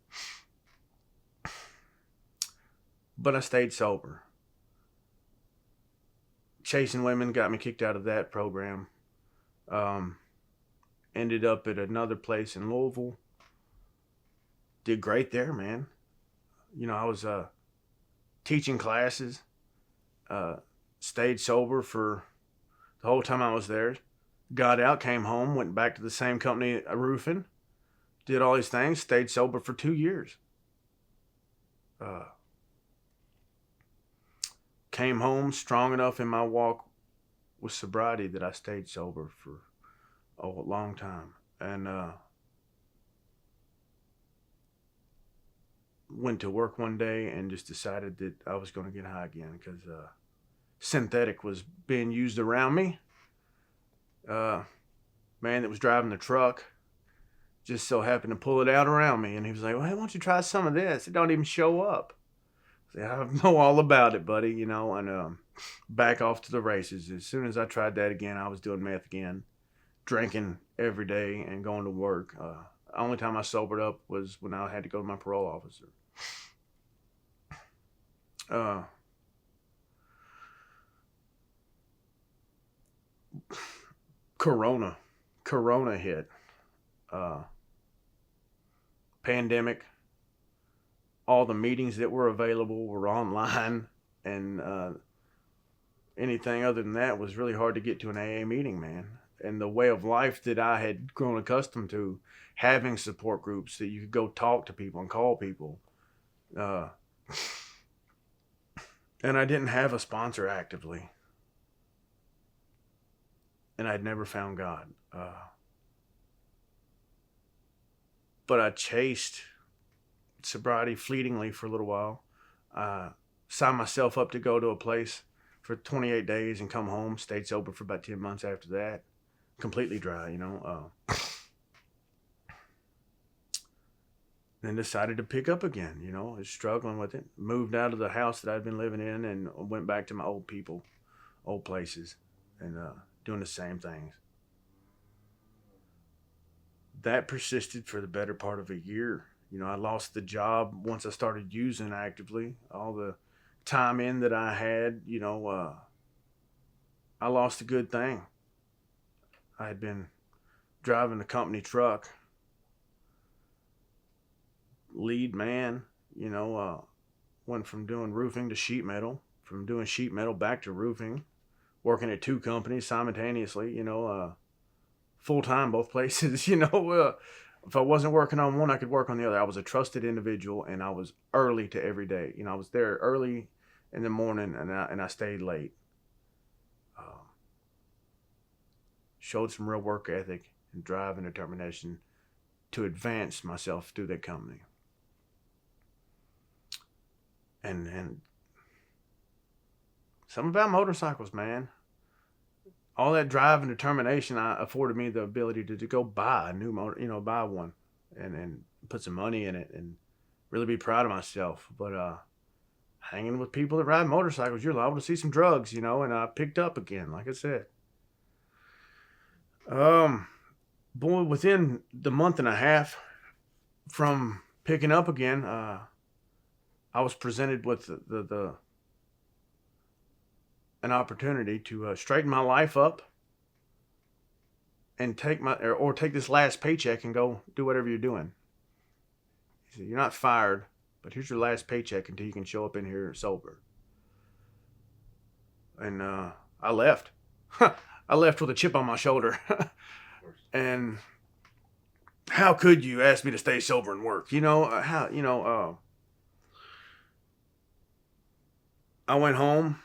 But I stayed sober. Chasing women got me kicked out of that program. Ended up at another place in Louisville. Did great there, man. You know, I was teaching classes. Stayed sober for the whole time I was there. Got out, came home, went back to the same company, roofing. Did all these things. Stayed sober for 2 years. Came home strong enough in my walk with sobriety that I stayed sober for a long time. And went to work one day and just decided that I was going to get high again because synthetic was being used around me. Man that was driving the truck just so happened to pull it out around me. And he was like, well, hey, why don't you try some of this? It don't even show up. I know all about it, buddy, you know, and back off to the races. As soon as I tried that again, I was doing meth again, drinking every day and going to work. The only time I sobered up was when I had to go to my parole officer. Corona hit. Pandemic. All the meetings that were available were online, and anything other than that was really hard to get to an AA meeting, man. And the way of life that I had grown accustomed to, having support groups that you could go talk to people and call people. And I didn't have a sponsor actively. And I'd never found God. But I chased sobriety fleetingly for a little while. Signed myself up to go to a place for 28 days and come home. Stayed sober for about 10 months after that. Completely dry, you know. Then decided to pick up again. You know, I was struggling with it. Moved out of the house that I'd been living in and went back to my old people, old places, and doing the same things. That persisted for the better part of a year. You know, I lost the job once I started using actively. All the time in that I had, I lost a good thing. I had been driving the company truck, lead man, went from doing roofing to sheet metal, from doing sheet metal back to roofing, working at two companies simultaneously, full time both places. If I wasn't working on one, I could work on the other. I was a trusted individual, and I was early to every day. I was there early in the morning, and I stayed late. Showed some real work ethic and drive and determination to advance myself through that company. And something about motorcycles, man. All that drive and determination afforded me the ability to go buy a new motor, buy one and put some money in it and really be proud of myself. But hanging with people that ride motorcycles, you're liable to see some drugs, and I picked up again, like I said. Boy, within the month and a half from picking up again, I was presented with an opportunity to straighten my life up and take this last paycheck and go do whatever you're doing. He said, "You're not fired, but here's your last paycheck until you can show up in here sober." And I left. I left with a chip on my shoulder. And how could you ask me to stay sober and work? I went home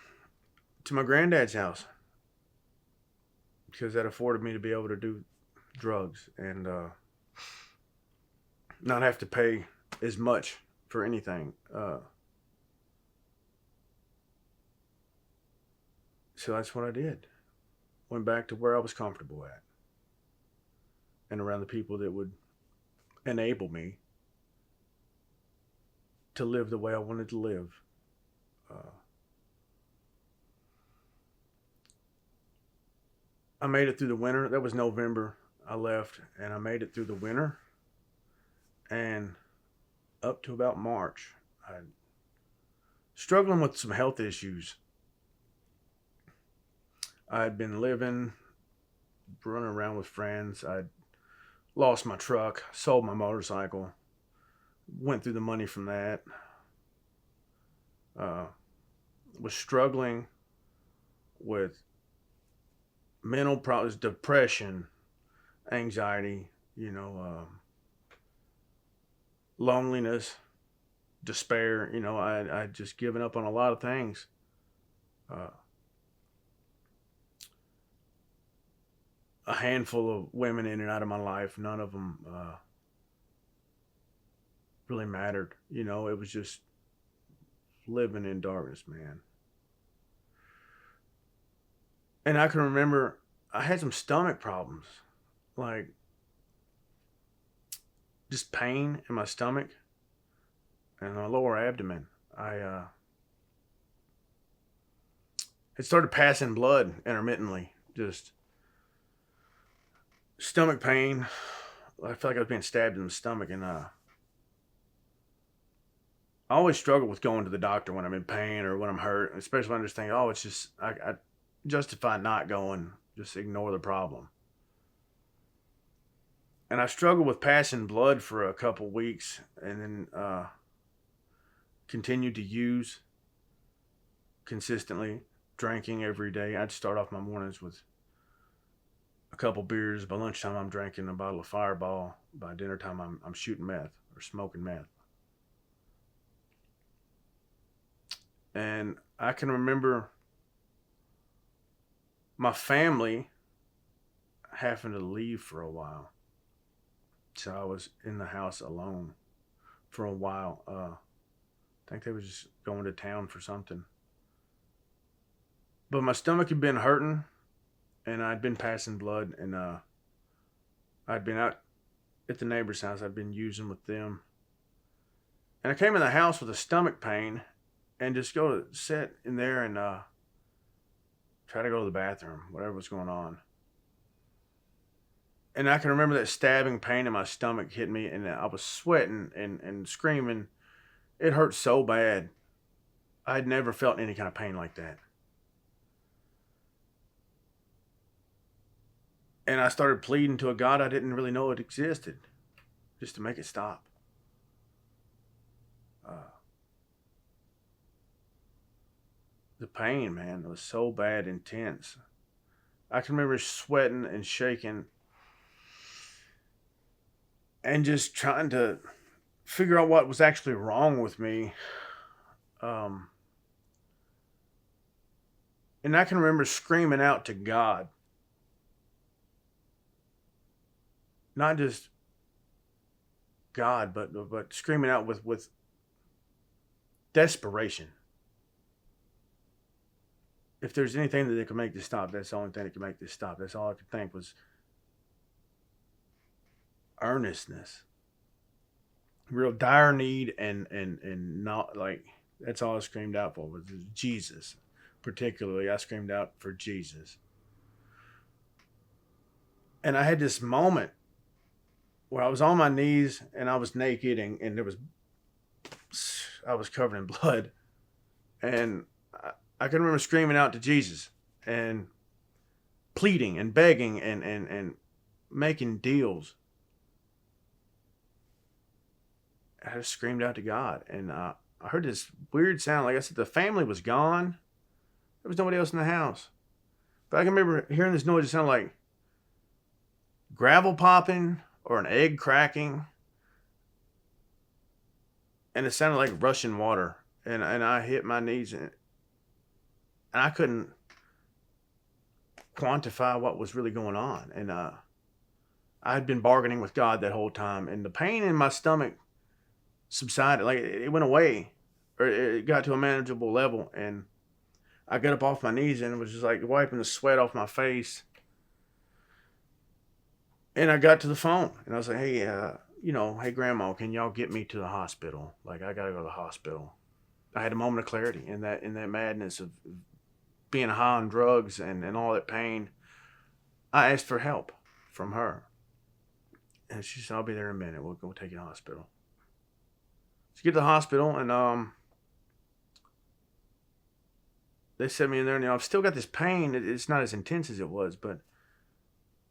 to my granddad's house because that afforded me to be able to do drugs and not have to pay as much for anything. So that's what I did. Went back to where I was comfortable at and around the people that would enable me to live the way I wanted to live. I made it through the winter. That was November. I left and I made it through the winter and up to about March. I struggling with some health issues. I'd been running around with friends. I'd lost my truck, sold my motorcycle, went through the money from that. Was struggling with mental problems, depression, anxiety, loneliness, despair. I'd just given up on a lot of things. A handful of women in and out of my life, none of them really mattered. It was just living in darkness, man. And I can remember I had some stomach problems, like just pain in my stomach and my lower abdomen. I had started passing blood intermittently, just stomach pain. I felt like I was being stabbed in the stomach, and I always struggle with going to the doctor when I'm in pain or when I'm hurt, especially when I just think, oh, it's just, I justify not going, just ignore the problem. And I struggled with passing blood for a couple weeks and then continued to use consistently, drinking every day. I'd start off my mornings with a couple beers. By lunchtime, I'm drinking a bottle of Fireball. By dinner time, I'm shooting meth or smoking meth. And I can remember my family having to leave for a while. So I was in the house alone for a while. I think they were just going to town for something. But my stomach had been hurting, and I'd been passing blood, and I'd been out at the neighbor's house. I'd been using with them, And I came in the house with a stomach pain and just go to sit in there and try to go to the bathroom, whatever was going on. And I can remember that stabbing pain in my stomach hit me, and I was sweating and screaming. It hurt so bad. I'd never felt any kind of pain like that. And I started pleading to a God I didn't really know it existed, just to make it stop. The pain, man, was so bad, intense. I can remember sweating and shaking and just trying to figure out what was actually wrong with me. Um, and I can remember screaming out to God, not just God, but screaming out with desperation. If there's anything that could make this stop, that's the only thing that could make this stop. That's all I could think was earnestness, real dire need, and not like that's all I screamed out for was Jesus. Particularly, I screamed out for Jesus, and I had this moment where I was on my knees and I was naked and I was covered in blood, and I can remember screaming out to Jesus and pleading and begging and making deals. I just screamed out to God, and I heard this weird sound. Like I said, the family was gone. There was nobody else in the house. But I can remember hearing this noise. It sounded like gravel popping or an egg cracking. And it sounded like rushing water. And I hit my knees, and I couldn't quantify what was really going on. And I had been bargaining with God that whole time. And the pain in my stomach subsided. Like it went away. Or it got to a manageable level. And I got up off my knees and it was just like wiping the sweat off my face. And I got to the phone and I was like, hey, hey, Grandma, can y'all get me to the hospital? Like, I got to go to the hospital. I had a moment of clarity in that madness of being high on drugs and all that pain. I asked for help from her. And she said, I'll be there in a minute. We'll go take you to the hospital. So get to the hospital and they set me in there, and I've still got this pain. It's not as intense as it was, but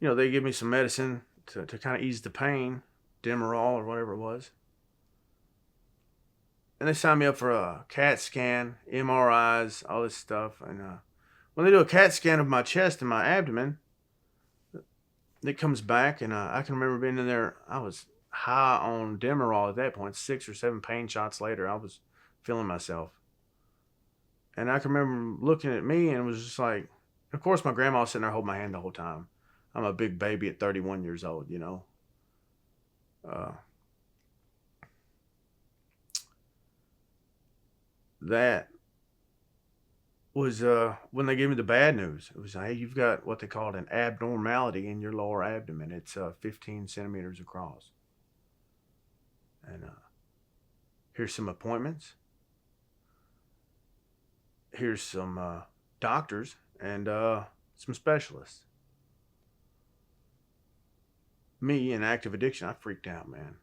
they give me some medicine to kind of ease the pain, Demerol or whatever it was. And they signed me up for a CAT scan, MRIs, all this stuff. And when they do a CAT scan of my chest and my abdomen, it comes back, and I can remember being in there. I was high on Demerol at that point. 6 or 7 pain shots later, I was feeling myself. And I can remember looking at me and it was just like, of course, my grandma was sitting there holding my hand the whole time. I'm a big baby at 31 years old, That was when they gave me the bad news. It was, hey, you've got what they called an abnormality in your lower abdomen. It's 15 centimeters across. And here's some appointments. Here's some doctors and some specialists. Me in active addiction, I freaked out, man.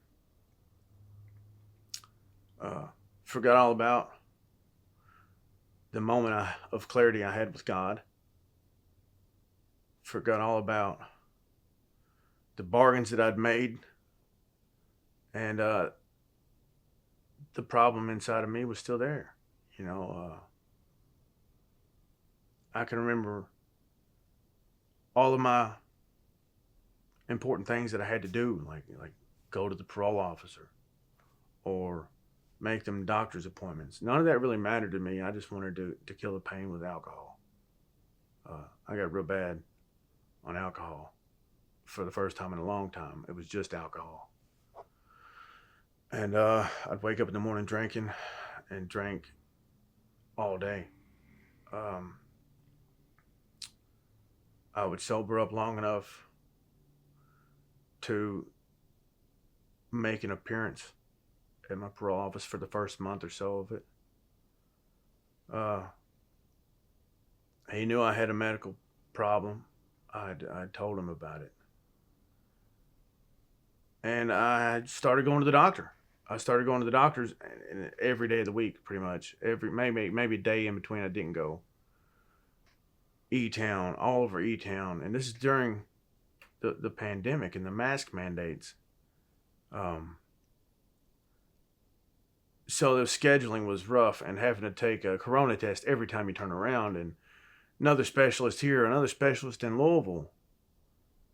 Forgot all about the moment of clarity I had with God. Forgot all about the bargains that I'd made. And the problem inside of me was still there. I can remember all of my important things that I had to do, like go to the parole officer or make them doctor's appointments. None of that really mattered to me. I just wanted to kill the pain with alcohol. I got real bad on alcohol for the first time in a long time. It was just alcohol. And I'd wake up in the morning drinking and drank all day. I would sober up long enough to make an appearance at my parole office for the first month or so of it. He knew I had a medical problem. I told him about it. And I started going to the doctor. I started going to the doctors every day of the week, pretty much. Maybe a day in between I didn't go. Etown, all over Etown. And this is during the pandemic and the mask mandates. So the scheduling was rough, and having to take a corona test every time you turn around, and another specialist here, another specialist in Louisville.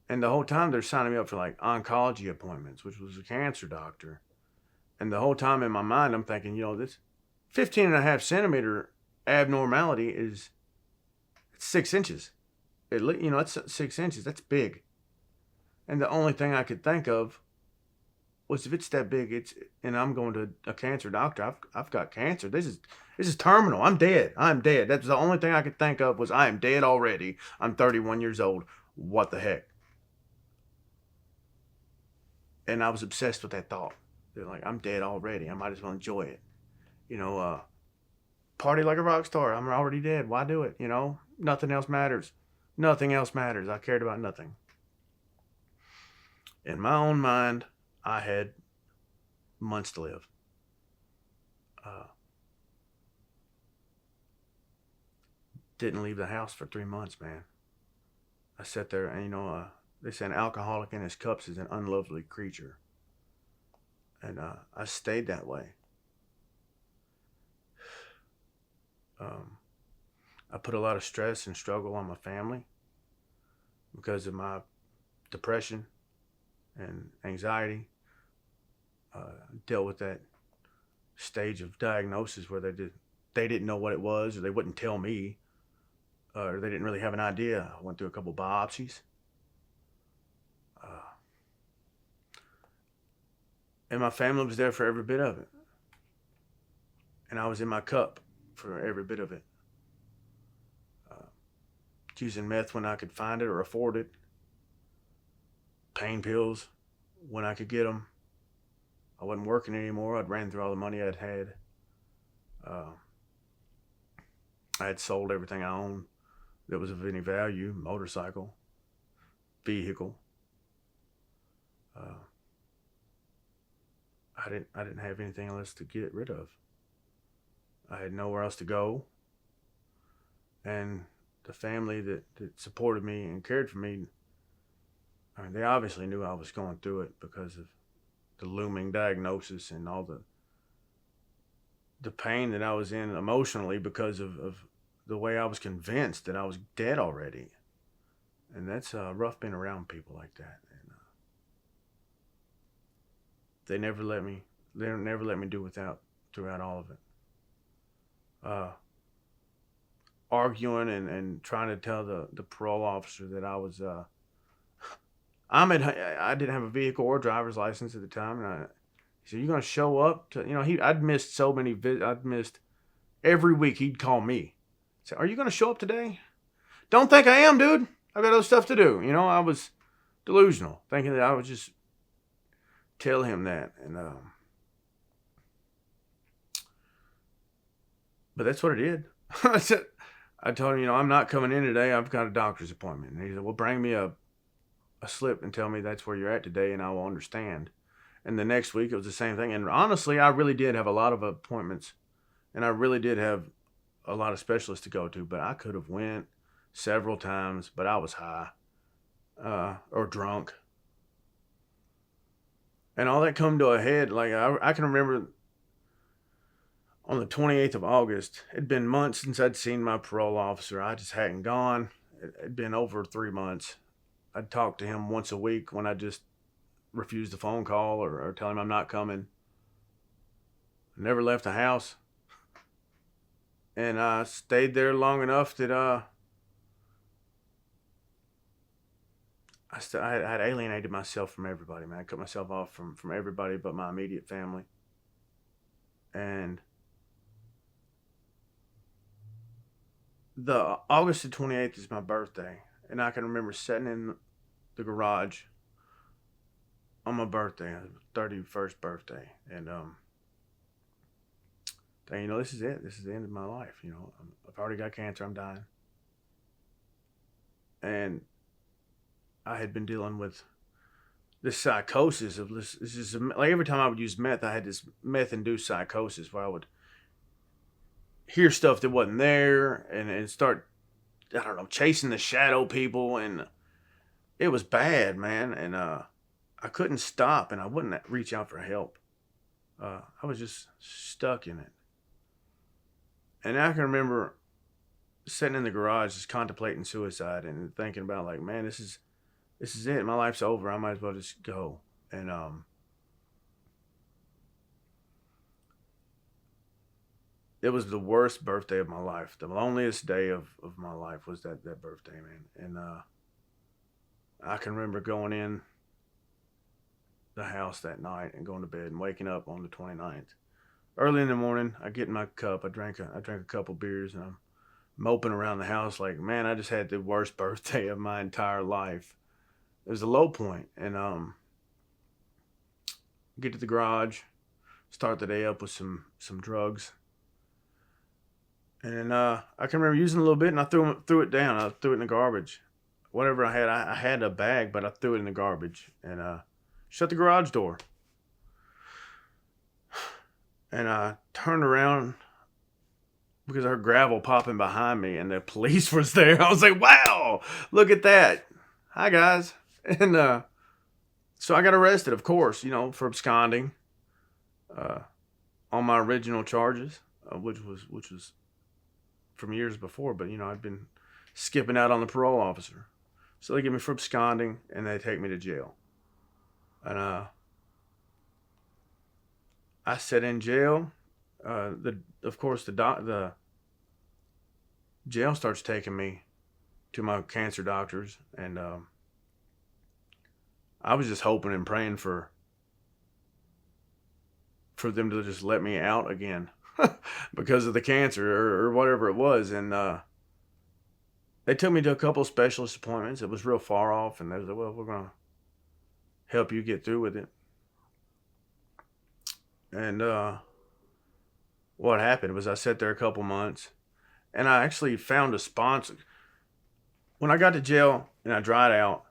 And the whole time they're signing me up for like oncology appointments, which was a cancer doctor. And the whole time in my mind, I'm thinking, this 15.5 centimeter abnormality is 6 inches. It's 6 inches. That's big. And the only thing I could think of was, if it's that big, and I'm going to a cancer doctor. I've got cancer. This is terminal. I'm dead. I'm dead. That's the only thing I could think of, was I am dead already. I'm 31 years old. What the heck? And I was obsessed with that thought. They're like, I'm dead already. I might as well enjoy it. Party like a rock star. I'm already dead. Why do it? Nothing else matters. Nothing else matters. I cared about nothing. In my own mind, I had months to live. Didn't leave the house for 3 months, man. I sat there, and they say an alcoholic in his cups is an unlovely creature. And I stayed that way. I put a lot of stress and struggle on my family because of my depression and anxiety. Dealt with that stage of diagnosis where they didn't know what it was, or they wouldn't tell me, or they didn't really have an idea. I went through a couple biopsies. And my family was there for every bit of it. And I was in my cup for every bit of it. Using meth when I could find it or afford it. Pain pills when I could get them. I wasn't working anymore. I'd ran through all the money I'd had. I had sold everything I owned that was of any value: motorcycle, vehicle. I didn't have anything else to get rid of. I had nowhere else to go. And the family that supported me and cared for me, they obviously knew I was going through it because of the looming diagnosis and all the pain that I was in emotionally because of the way I was convinced that I was dead already. And that's rough being around people like that. And they never let me do without throughout all of it. Arguing and trying to tell the parole officer that I was I didn't have a vehicle or driver's license at the time, and he said, "You gonna show up to?" I'd missed so many I'd missed every week. He'd call me, say, "Are you gonna show up today?" Don't think I am, dude. I've got other stuff to do. I was delusional, thinking that I would just tell him that, and but that's what I did. I told him, I'm not coming in today. I've got a doctor's appointment. And he said, well, bring me a slip and tell me that's where you're at today, and I will understand. And the next week it was the same thing. And honestly, I really did have a lot of appointments, and I really did have a lot of specialists to go to, but I could have went several times, but I was high or drunk. And all that come to a head. Like I can remember on the 28th of August, it'd been months since I'd seen my parole officer. I just hadn't gone. It'd been over 3 months. I'd talk to him once a week when I just refused the phone call or tell him I'm not coming. I never left the house. And I stayed there long enough that I had alienated myself from everybody, man. I cut myself off from everybody but my immediate family. And the August the 28th is my birthday. And I can remember sitting in the garage on my birthday, 31st birthday. And Thinking, this is it. This is the end of my life. I've already got cancer. I'm dying. And I had been dealing with this psychosis of this is like every time I would use meth, I had this meth-induced psychosis where I would hear stuff that wasn't there and start, I don't know, chasing the shadow people, and it was bad, man. And I couldn't stop, and I wouldn't reach out for help. I was just stuck in it. And I can remember sitting in the garage just contemplating suicide and thinking about, like, man, this is it. My life's over. I might as well just go. And it was the worst birthday of my life. The loneliest day of my life was that birthday, man. And I can remember going in the house that night and going to bed and waking up on the 29th. Early in the morning, I get in my cup. I drank a couple beers, and I'm moping around the house like, man, I just had the worst birthday of my entire life. It was a low point. And get to the garage, start the day up with some drugs. And I can remember using a little bit, and I threw it down. I threw it in the garbage. Whatever I had, I had a bag, but I threw it in the garbage. And shut the garage door. And I turned around because I heard gravel popping behind me, and the police was there. I was like, wow, look at that. Hi, guys. And so I got arrested, of course, for absconding on my original charges, which was from years before. But, I'd been skipping out on the parole officer. So they get me for absconding, and they take me to jail. And I sat in jail. Of course, the jail starts taking me to my cancer doctors, and I was just hoping and praying for them to just let me out again because of the cancer or whatever it was. And they took me to a couple of specialist appointments. It was real far off, and they was like, well, we're going to help you get through with it. And what happened was I sat there a couple months, and I actually found a sponsor. When I got to jail and I dried out,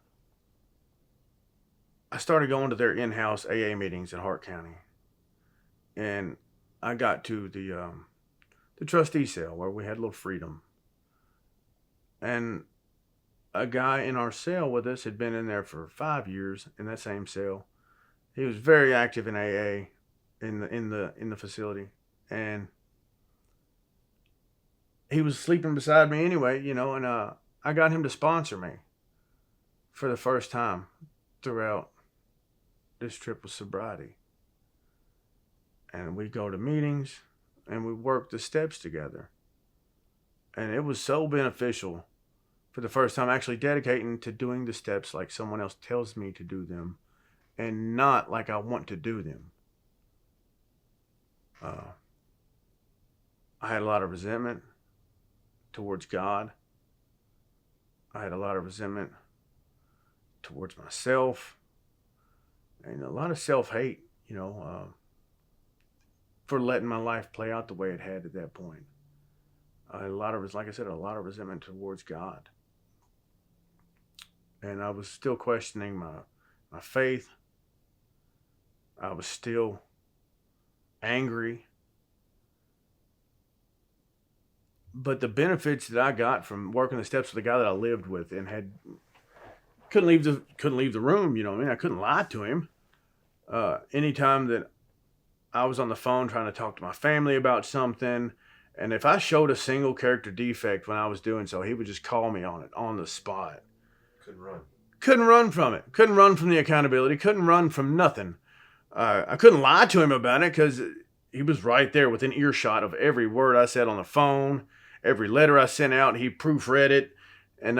I started going to their in-house AA meetings in Hart County. And I got to the trustee cell where we had a little freedom. And a guy in our cell with us had been in there for 5 years in that same cell. He was very active in AA in the facility, and he was sleeping beside me anyway, and I got him to sponsor me for the first time throughout this trip of sobriety. And we go to meetings and we work the steps together. And it was so beneficial for the first time actually dedicating to doing the steps like someone else tells me to do them and not like I want to do them. I had a lot of resentment towards God. I had a lot of resentment towards myself, and a lot of self-hate, for letting my life play out the way it had at that point. I had like I said, a lot of resentment towards God. And I was still questioning my faith. I was still angry. But the benefits that I got from working the steps with the guy that I lived with and couldn't leave the room, I couldn't lie to him. Anytime that I was on the phone trying to talk to my family about something, and if I showed a single character defect when I was doing so, he would just call me on it on the spot. Couldn't run from it. Couldn't run from the accountability. Couldn't run from nothing. I couldn't lie to him about it because he was right there within earshot of every word I said on the phone, every letter I sent out. He proofread it. And,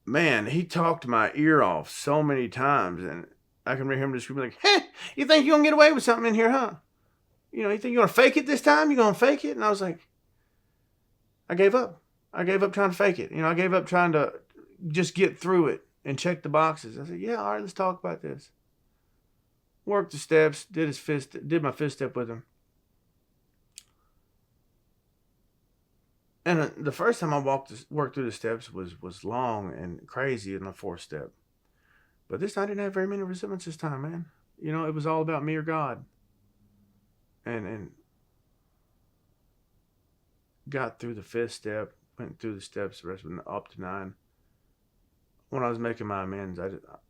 man, he talked my ear off so many times. And I can remember him just being like, hey, you think you're going to get away with something in here, huh? You think you're going to fake it this time? You're going to fake it? And I was like, I gave up. I gave up trying to fake it. I gave up trying to just get through it and check the boxes. I said, yeah, all right, let's talk about this. Worked the steps, did my fifth step with him. And the first time I worked through the steps was long and crazy in the fourth step. But this time I didn't have very many resentments this time, man. You know, it was all about me or God. And got through the fifth step, went through the steps, the rest went up to 9. When I was making my amends,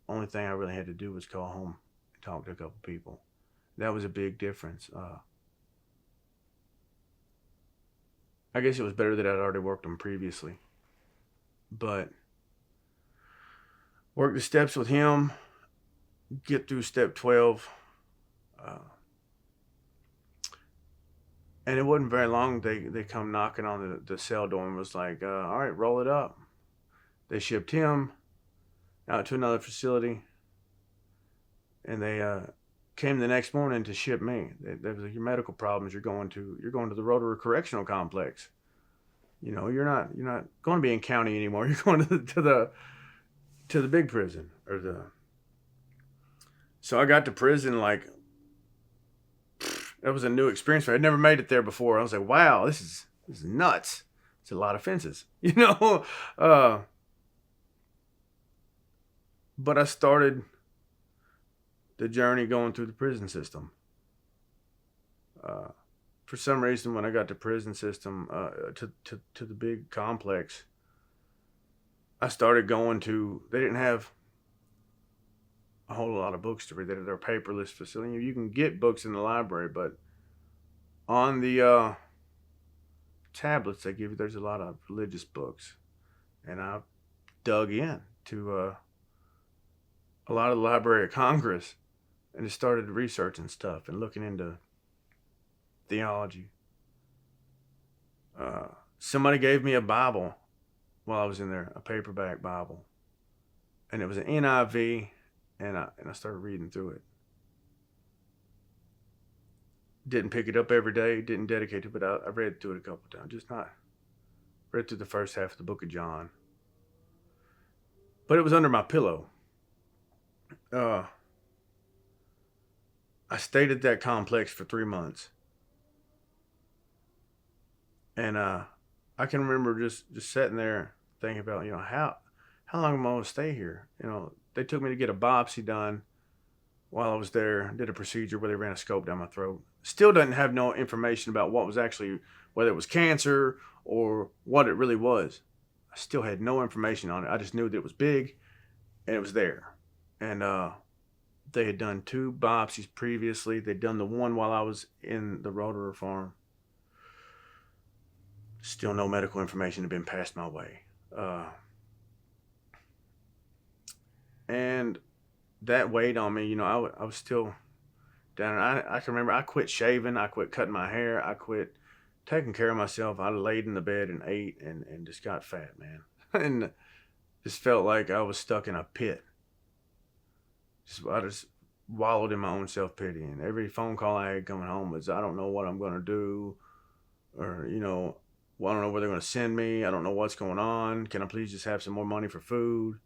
only thing I really had to do was call home and talk to a couple people. That was a big difference. I guess it was better that I'd already worked them previously. But work the steps with him, get through step 12. And it wasn't very long. They come knocking on the cell door and was like, all right, roll it up. They shipped him out to another facility. And they came the next morning to ship me. They was like, your medical problems, you're going to the Rotary Correctional Complex. You know, you're not going to be in county anymore. You're going to the big prison or the. So I got to prison like that was a new experience for me. I'd never made it there before. I was like, wow, this is nuts. It's a lot of fences, you know. But I started the journey going through the prison system. For some reason, when I got to prison system, to the big complex, I started going to. They didn't have a whole lot of books to read. They're a paperless facility. You can get books in the library, but on the tablets they give you, there's a lot of religious books, and I dug in to a lot of the Library of Congress, and just started researching stuff and looking into theology. Somebody gave me a Bible while I was in there, a paperback Bible, and it was an NIV, and I started reading through it. Didn't pick it up every day, didn't dedicate to it, but I read through it a couple of times. Just not read through the first half of the book of John. But it was under my pillow. I stayed at that complex for 3 months. And I can remember just sitting there thinking about, you know, how long am I going to stay here? You know, they took me to get a biopsy done while I was there, did a procedure where they ran a scope down my throat. Still doesn't have no information about what was actually, whether it was cancer or what it really was. I still had no information on it. I just knew that it was big and it was there. And they had done 2 biopsies previously. They'd done the one while I was in the Rotary farm. Still no medical information had been passed my way. And that weighed on me. You know, I was still down. I can remember I quit shaving. I quit cutting my hair. I quit taking care of myself. I laid in the bed and ate and just got fat, man. And just felt like I was stuck in a pit. I just wallowed in my own self-pity. And every phone call I had coming home was, I don't know what I'm going to do. Or, you know, well, I don't know where they're going to send me. I don't know what's going on. Can I please just have some more money for food?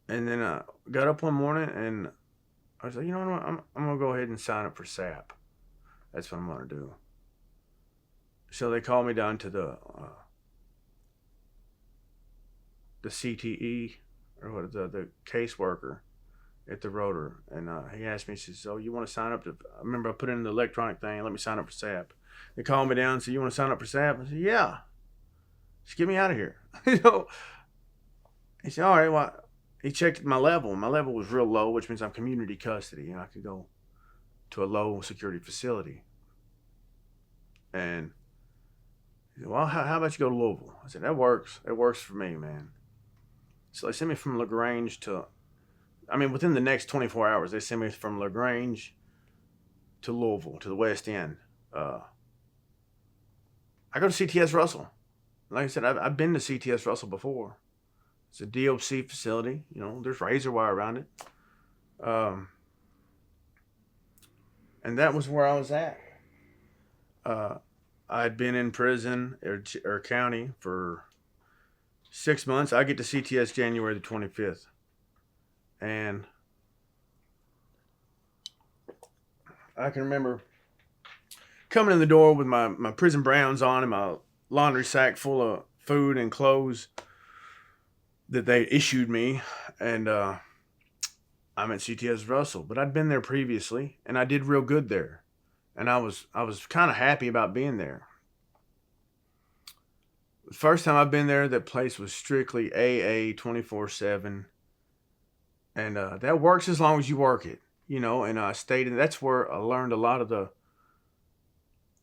And then I got up one morning and I was like, you know what, I'm going to go ahead and sign up for SAP. That's what I'm going to do. So they called me down to the CTE, or what, the caseworker at the Rotary. And he asked me, he says, oh, you want to sign up to, I remember I put in the electronic thing, let me sign up for SAP. They called me down and said, you want to sign up for SAP? I said, yeah. Just get me out of here. You know, he said, all right, well, he checked my level. My level was real low, which means I'm community custody. You know, I could go to a low security facility. And he said, well, how about you go to Louisville? I said, that works. It works for me, man. So they sent me from LaGrange within the next 24 hours, they sent me from LaGrange to Louisville, to the West End. I go to CTS Russell. Like I said, I've been to CTS Russell before. It's a DOC facility. You know, there's razor wire around it. And that was where I was at. I'd been in prison or county for 6 months. I get to CTS January the 25th. And I can remember coming in the door with my prison browns on and my laundry sack full of food and clothes that they issued me. And I'm at CTS Russell, but I'd been there previously and I did real good there. And I was kind of happy about being there. The first time I've been there, that place was strictly AA 24/7. And that works as long as you work it, you know. And I stayed in. That's where I learned a lot of the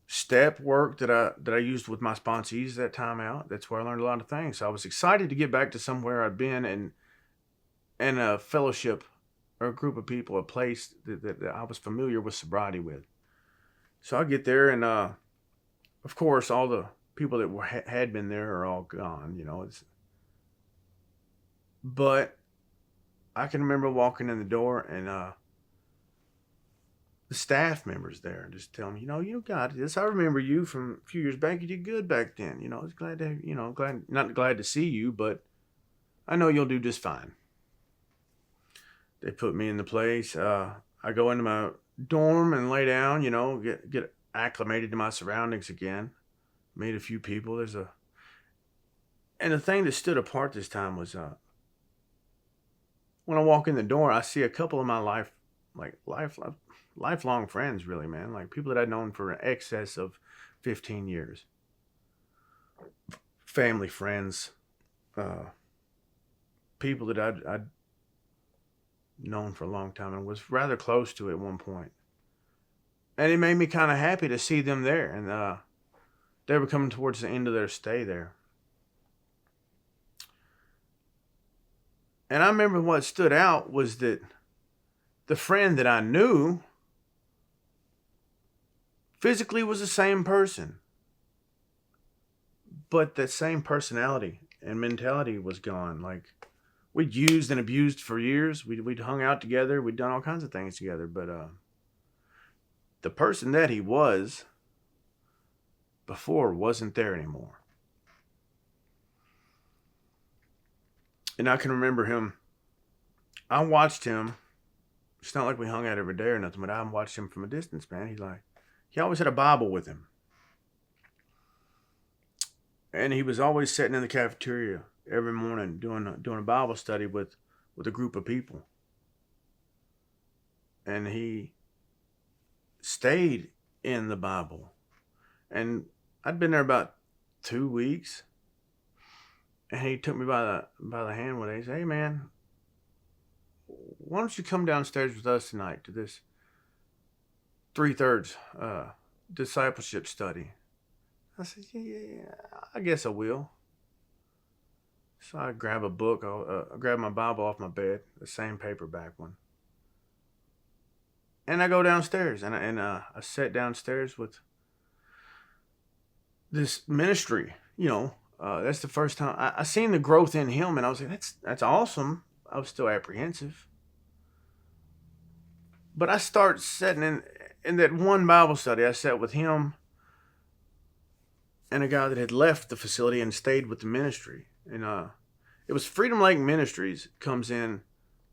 step work that I used with my sponsees that time out. That's where I learned a lot of things. So I was excited to get back to somewhere I'd been and a fellowship or a group of people, a place that I was familiar with sobriety with. So I get there, and of course, all the people that had been there are all gone, you know. But I can remember walking in the door, and the staff members there just tell me, you got this. I remember you from a few years back. You did good back then. I was glad to, not glad to see you, but I know you'll do just fine. They put me in the place. I go into my dorm and lay down, get acclimated to my surroundings again. Meet a few people. And the thing that stood apart this time was when I walk in the door, I see a couple of my lifelong friends, really, man. Like people that I'd known for an excess of 15 years. Family, friends, people that I'd known for a long time and was rather close to at one point. And it made me kind of happy to see them there. And they were coming towards the end of their stay there. And I remember what stood out was that the friend that I knew physically was the same person. But that same personality and mentality was gone. Like, we'd used and abused for years. We'd hung out together. We'd done all kinds of things together. But the person that he was before wasn't there anymore. And I can remember him. I watched him. It's not like we hung out every day or nothing, but I watched him from a distance, man. He always had a Bible with him. And he was always sitting in the cafeteria every morning doing a Bible study with a group of people. And he stayed in the Bible. And I'd been there about 2 weeks. And he took me by the hand one day. He said, "Hey, man, why don't you come downstairs with us tonight to this 3/3 discipleship study?" I said, yeah, I guess I will. So I grab a book. I grab my Bible off my bed, the same paperback one. And I go downstairs, and I sat downstairs with this ministry, That's the first time I seen the growth in him, and I was like, that's awesome. I was still apprehensive. But I start sitting in that one Bible study. I sat with him and a guy that had left the facility and stayed with the ministry. And it was Freedom Lake Ministries, comes in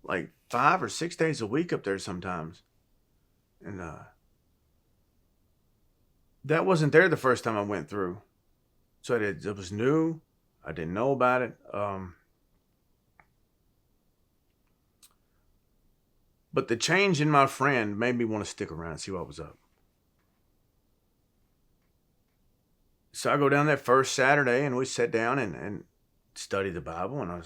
like 5 or 6 days a week up there sometimes. And that wasn't there the first time I went through. So it was new. I didn't know about it. But the change in my friend made me want to stick around and see what was up. So I go down that first Saturday and we sat down and studied the Bible. And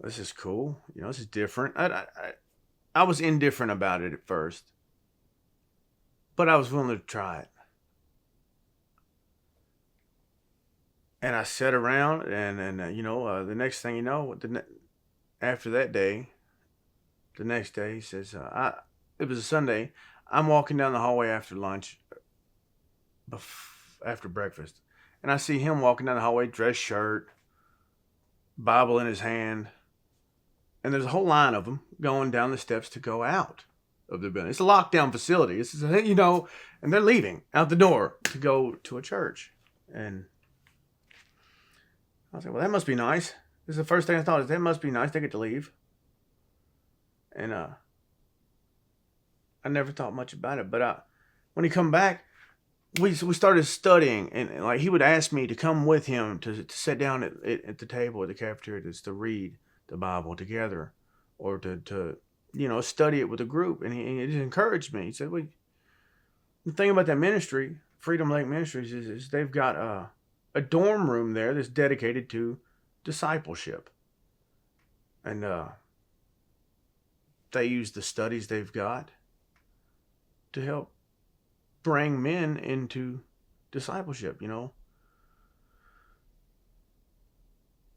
this is cool. This is different. I was indifferent about it at first. But I was willing to try it. And I sat around, and the next thing you know, after that day, the next day, he says, it was a Sunday. I'm walking down the hallway after lunch, after breakfast, and I see him walking down the hallway, dress shirt, Bible in his hand, and there's a whole line of them going down the steps to go out of the building. It's a lockdown facility. And they're leaving out the door to go to a church, and I was like, well, that must be nice. This is the first thing I thought, is that must be nice. They get to leave. And I never thought much about it. But when he come back, we started studying, and like he would ask me to come with him to sit down at the table at the cafeteria just to read the Bible together, or to study it with a group, and he just encouraged me. He said, "Well, the thing about that ministry, Freedom Lake Ministries, is they've got a dorm room there that's dedicated to discipleship, and they use the studies they've got to help bring men into discipleship, And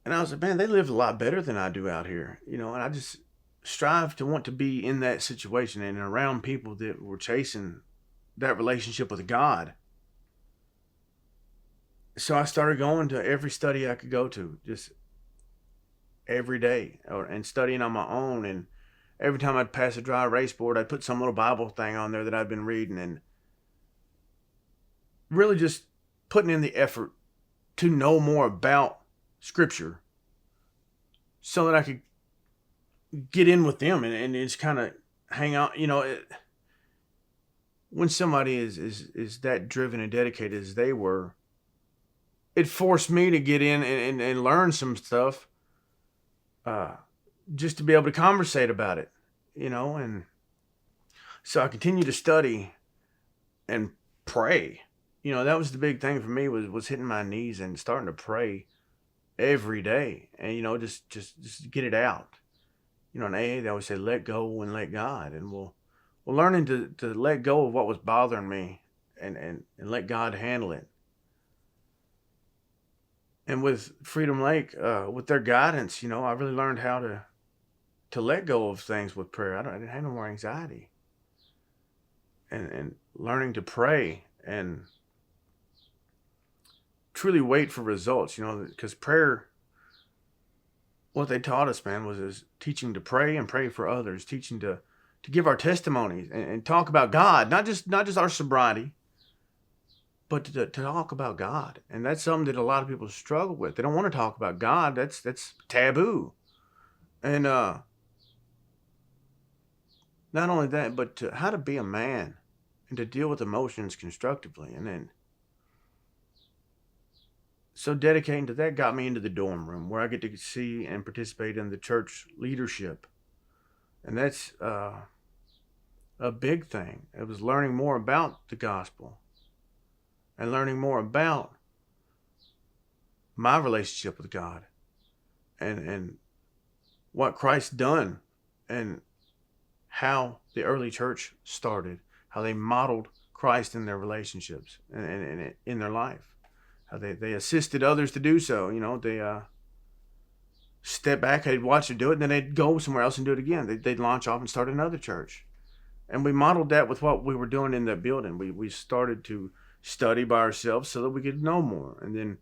I was like, man, they live a lot better than I do out here, and I just strive to want to be in that situation and around people that were chasing that relationship with God. So I started going to every study I could go to, just every day, and studying on my own. And every time I'd pass a dry erase board, I'd put some little Bible thing on there that I'd been reading, and really just putting in the effort to know more about Scripture so that I could get in with them and just kind of hang out. When somebody is that driven and dedicated as they were, it forced me to get in and learn some stuff, just to be able to conversate about it, and so I continued to study and pray. That was the big thing for me, was hitting my knees and starting to pray every day, and just get it out. In AA they always say, let go and let God, and we're learning to let go of what was bothering me and let God handle it. And with Freedom Lake, with their guidance, I really learned how to let go of things with prayer. I didn't have no more anxiety, and learning to pray and truly wait for results, because prayer, what they taught us, man, was teaching to pray and pray for others, teaching to give our testimonies and talk about God, not just our sobriety, but to talk about God. And that's something that a lot of people struggle with. They don't want to talk about God. That's taboo. And not only that, but how to be a man and to deal with emotions constructively. And then, so dedicating to that got me into the dorm room, where I get to see and participate in the church leadership. And that's a big thing. It was learning more about the gospel and learning more about my relationship with God and what Christ done, and how the early church started, how they modeled Christ in their relationships and in their life, how they assisted others to do so. They step back, they'd watch them do it, and then they'd go somewhere else and do it again. They'd launch off and start another church. And we modeled that with what we were doing in that building. We started to study by ourselves so that we could know more, and then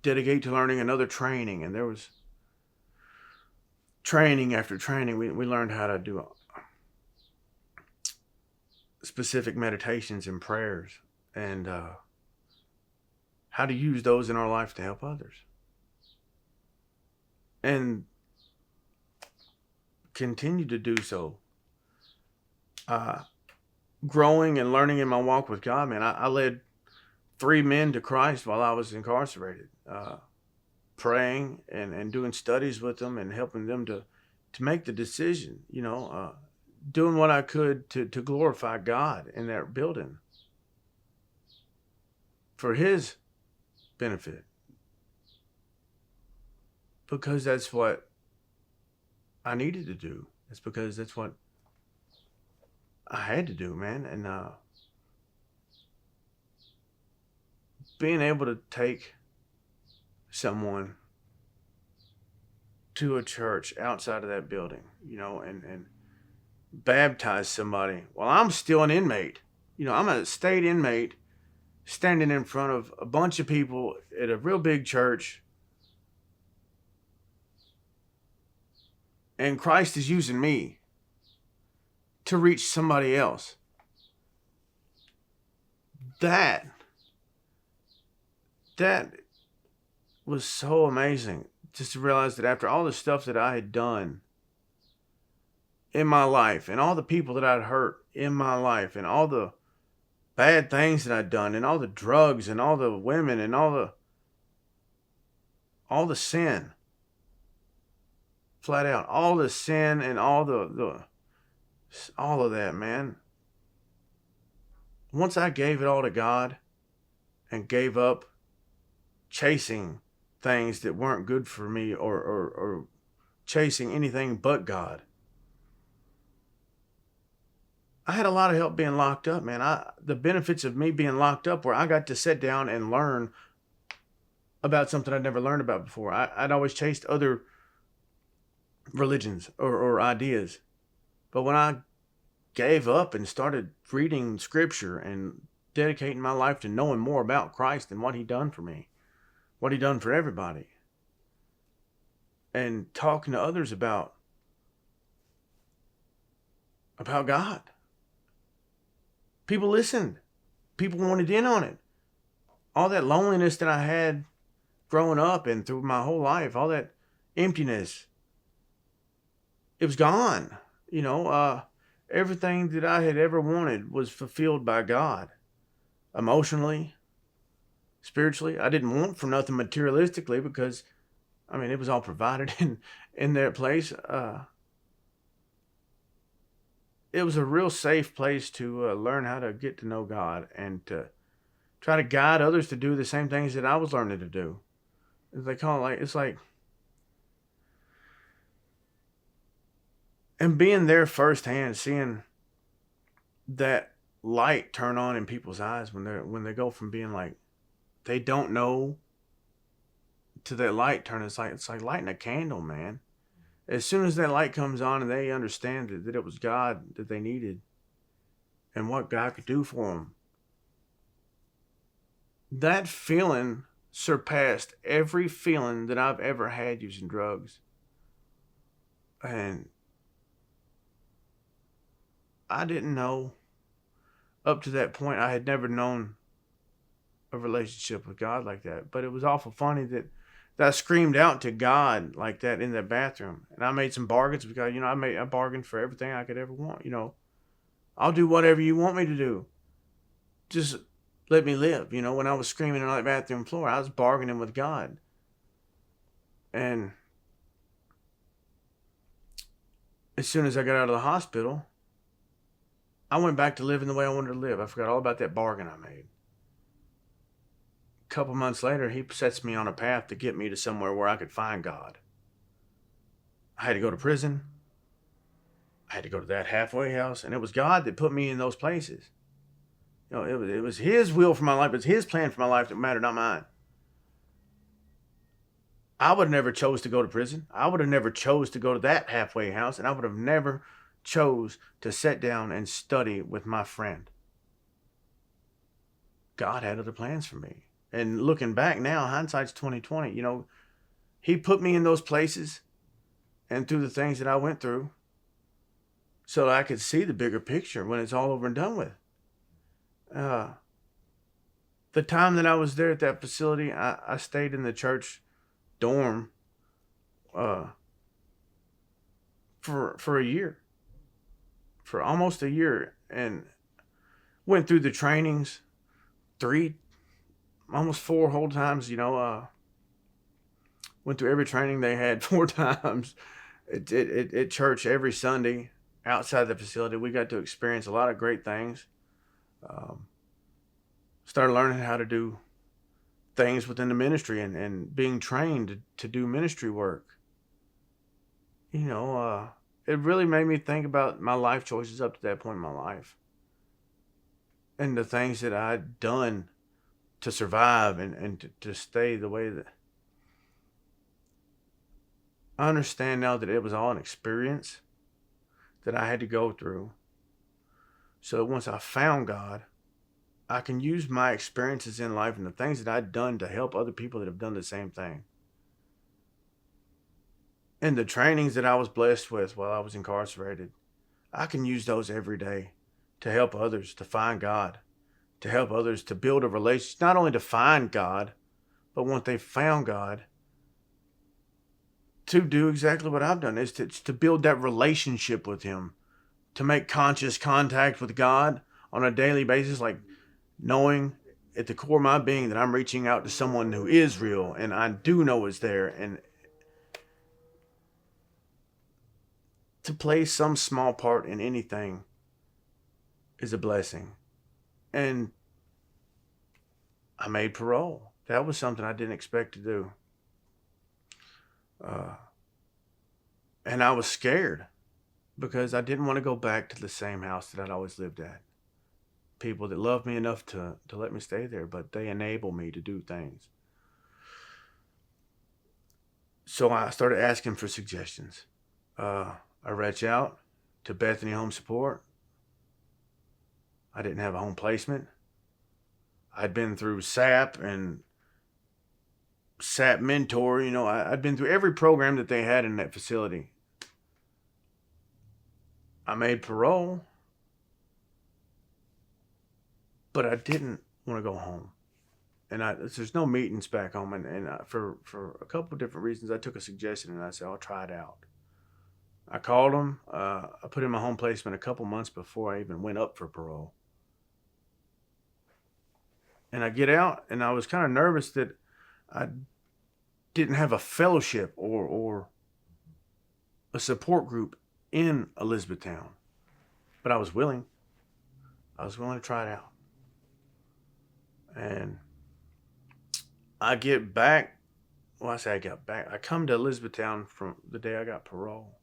dedicate to learning another training. And there was training after training. We learned how to do specific meditations and prayers, and how to use those in our life to help others. And continue to do so. Growing and learning in my walk with God, man. I led 3 men to Christ while I was incarcerated, praying and doing studies with them and helping them to make the decision, doing what I could to glorify God in that building for His benefit, because that's what I needed to do. It's because that's what I had to do, man. And being able to take someone to a church outside of that building, and baptize somebody while I'm still an inmate. I'm a state inmate standing in front of a bunch of people at a real big church, and Christ is using me to reach somebody else. That was so amazing, just to realize that after all the stuff that I had done in my life, and all the people that I'd hurt in my life, and all the bad things that I'd done, and all the drugs and all the women and all the sin. Flat out, all the sin and all all of that, man. Once I gave it all to God and gave up chasing things that weren't good for me, or chasing anything but God, I had a lot of help being locked up, man. The benefits of me being locked up were I got to sit down and learn about something I'd never learned about before. I'd always chased other religions or ideas. But when I gave up and started reading scripture and dedicating my life to knowing more about Christ and what he done for me, what he done for everybody, and talking to others about God, people listened. People wanted in on it. All that loneliness that I had growing up and through my whole life, all that emptiness, it was gone. Everything that I had ever wanted was fulfilled by God. Emotionally, spiritually. I didn't want for nothing materialistically because, it was all provided in that place. It was a real safe place to learn how to get to know God and to try to guide others to do the same things that I was learning to do. They call it it's like, and being there firsthand, seeing that light turn on in people's eyes when they go from being like they don't know to that light turn. It's like lighting a candle, man. As soon as that light comes on and they understand that it was God that they needed and what God could do for them, that feeling surpassed every feeling that I've ever had using drugs. And I didn't know, up to that point, I had never known a relationship with God like that. But it was awful funny that I screamed out to God like that in that bathroom. And I made some bargains because, I bargained for everything I could ever want. I'll do whatever you want me to do. Just let me live. When I was screaming on that bathroom floor, I was bargaining with God. And as soon as I got out of the hospital, I went back to living the way I wanted to live. I forgot all about that bargain I made. A couple months later, he sets me on a path to get me to somewhere where I could find God. I had to go to prison. I had to go to that halfway house. And it was God that put me in those places. It was his will for my life. It was his plan for my life that mattered, not mine. I would have never chose to go to prison. I would have never chose to go to that halfway house. And I would have never chose to sit down and study with my friend. God had other plans for me. And looking back now, hindsight's 2020. He put me in those places and through the things that I went through so that I could see the bigger picture when it's all over and done with. The time that I was there at that facility, I stayed in the church dorm for a year. For almost a year, and went through the trainings almost 4 whole times. Went through every training they had 4 times at church every Sunday. Outside the facility, we got to experience a lot of great things. Started learning how to do things within the ministry and being trained to do ministry work. It really made me think about my life choices up to that point in my life. And the things that I'd done to survive and to stay the way that... I understand now that it was all an experience that I had to go through. So once I found God, I can use my experiences in life and the things that I'd done to help other people that have done the same thing. And the trainings that I was blessed with while I was incarcerated, I can use those every day to help others to find God, to help others to build a relationship, not only to find God, but once they've found God, to do exactly what I've done, is to build that relationship with him, to make conscious contact with God on a daily basis. Like knowing at the core of my being that I'm reaching out to someone who is real and I do know is there, and to play some small part in anything is a blessing. And I made parole. That was something I didn't expect to do. And I was scared because I didn't want to go back to the same house that I'd always lived at. People that loved me enough to let me stay there, but they enable me to do things. So I started asking for suggestions. I reached out to Bethany Home Support. I didn't have a home placement. I'd been through SAP and SAP Mentor. I'd been through every program that they had in that facility. I made parole, but I didn't want to go home. And there's no meetings back home. And for a couple of different reasons, I took a suggestion and I said, I'll try it out. I called them. I put in my home placement a couple months before I even went up for parole. And I get out, and I was kind of nervous that I didn't have a fellowship or a support group in Elizabethtown. But I was willing. I was willing to try it out. And I get back. Well, I say I got back. I come to Elizabethtown from the day I got parole.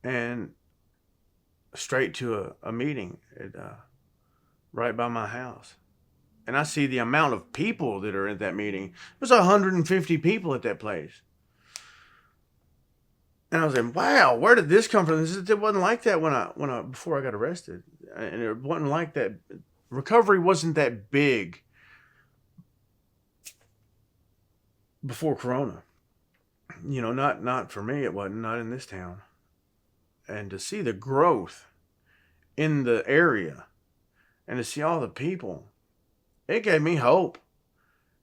And straight to a meeting right by my house. And I see the amount of people that are at that meeting. There's 150 people at that place. And I was like, wow, where did this come from? It wasn't like that before I got arrested. And it wasn't like that. Recovery wasn't that big before Corona. Not for me, it wasn't, not in this town. And to see the growth in the area and to see all the people, it gave me hope.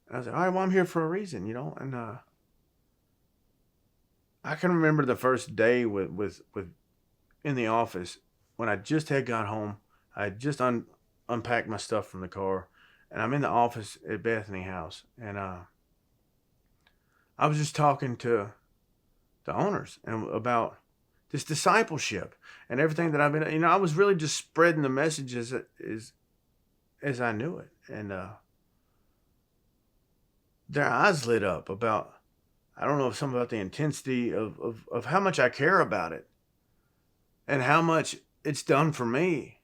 And I was like, all right, well, I'm here for a reason, and I can remember the first day with in the office when I just had got home. I had just unpacked my stuff from the car, and I'm in the office at Bethany House, and I was just talking to the owners and about this discipleship and everything that I've been. I was really just spreading the message as I knew it, and their eyes lit up about. I don't know if something about the intensity of how much I care about it and how much it's done for me.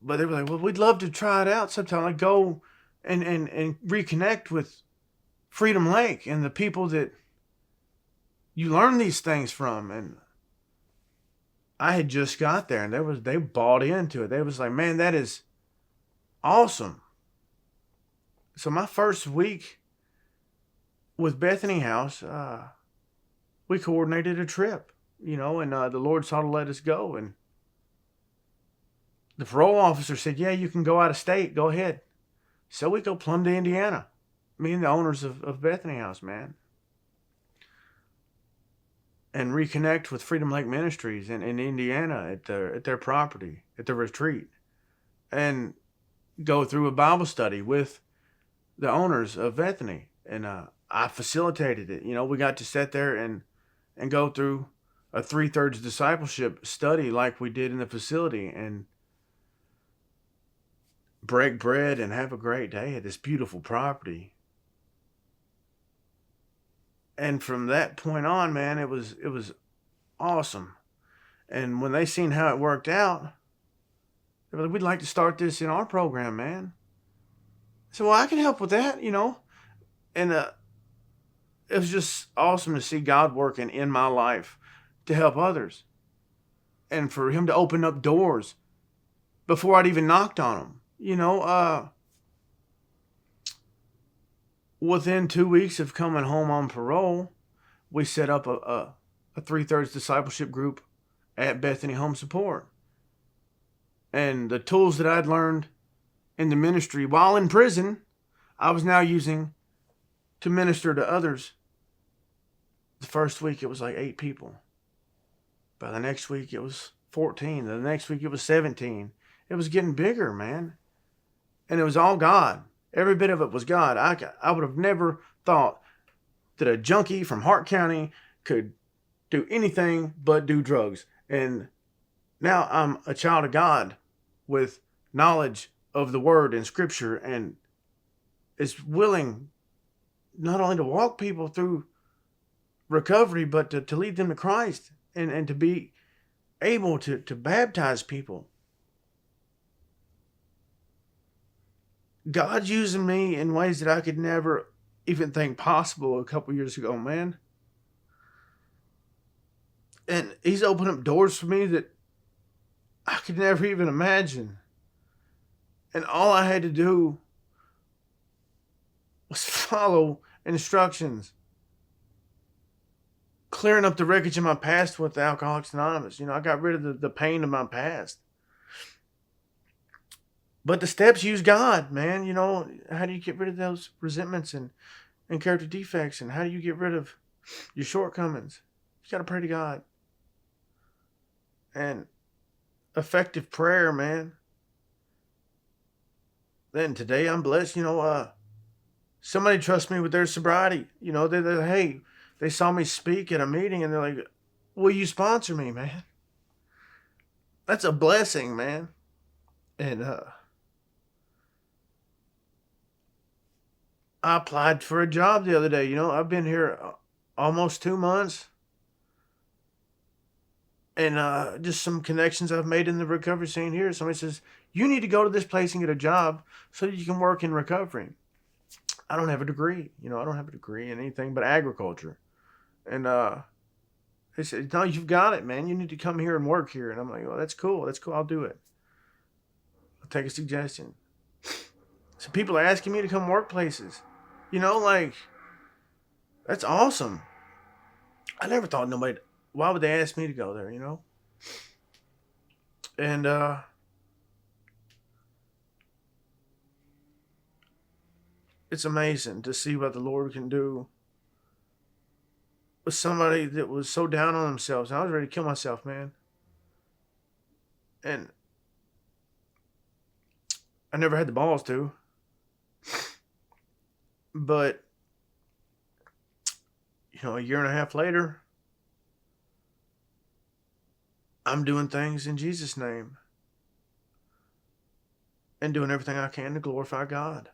But they were like, well, we'd love to try it out sometime. Like go and reconnect with Freedom Lake and the people that you learn these things from. And I had just got there and they bought into it. They was like, man, that is awesome. So my first week with Bethany House, we coordinated a trip, and the Lord saw to let us go. And the parole officer said, yeah, you can go out of state. Go ahead. So we go plumb to Indiana. Me and the owners of Bethany House, man. And reconnect with Freedom Lake Ministries in Indiana at their property, at the retreat. And go through a Bible study with the owners of Bethany. And I facilitated it. We got to sit there and go through a 3/3 discipleship study like we did in the facility and break bread and have a great day at this beautiful property. And from that point on, man, it was awesome. And when they seen how it worked out, they were like, we'd like to start this in our program, man. So, well, I can help with that, And it was just awesome to see God working in my life to help others. And for him to open up doors before I'd even knocked on them. Within 2 weeks of coming home on parole, we set up a 3/3 discipleship group at Bethany Home Support. And the tools that I'd learned in the ministry while in prison, I was now using to minister to others. The first week, it was like 8 people. By the next week, it was 14. The next week, it was 17. It was getting bigger, man. And it was all God. Every bit of it was God. I would have never thought that a junkie from Hart County could do anything but do drugs. And now I'm a child of God with knowledge of the word and scripture, and is willing not only to walk people through recovery, but to lead them to Christ, and to be able to baptize people. God's using me in ways that I could never even think possible a couple years ago, man. And he's opened up doors for me that I could never even imagine. And all I had to do was follow instructions. Clearing up the wreckage of my past with Alcoholics Anonymous. I got rid of the pain of my past. But the steps use God, man. How do you get rid of those resentments and character defects? And how do you get rid of your shortcomings? You got to pray to God. And effective prayer, man. Then today I'm blessed, somebody trusts me with their sobriety. Hey, they saw me speak at a meeting and they're like, will you sponsor me, man? That's a blessing, man. And I applied for a job the other day. I've been here almost 2 months. And just some connections I've made in the recovery scene here. Somebody says, you need to go to this place and get a job so that you can work in recovery. I don't have a degree. I don't have a degree in anything but agriculture. And they said, no, you've got it, man. You need to come here and work here. And I'm like, well, that's cool. That's cool. I'll do it. I'll take a suggestion. So people are asking me to come work places. That's awesome. I never thought nobody... Why would they ask me to go there, And it's amazing to see what the Lord can do with somebody that was so down on themselves. I was ready to kill myself, man. And I never had the balls to. But, a year and a half later, I'm doing things in Jesus' name and doing everything I can to glorify God.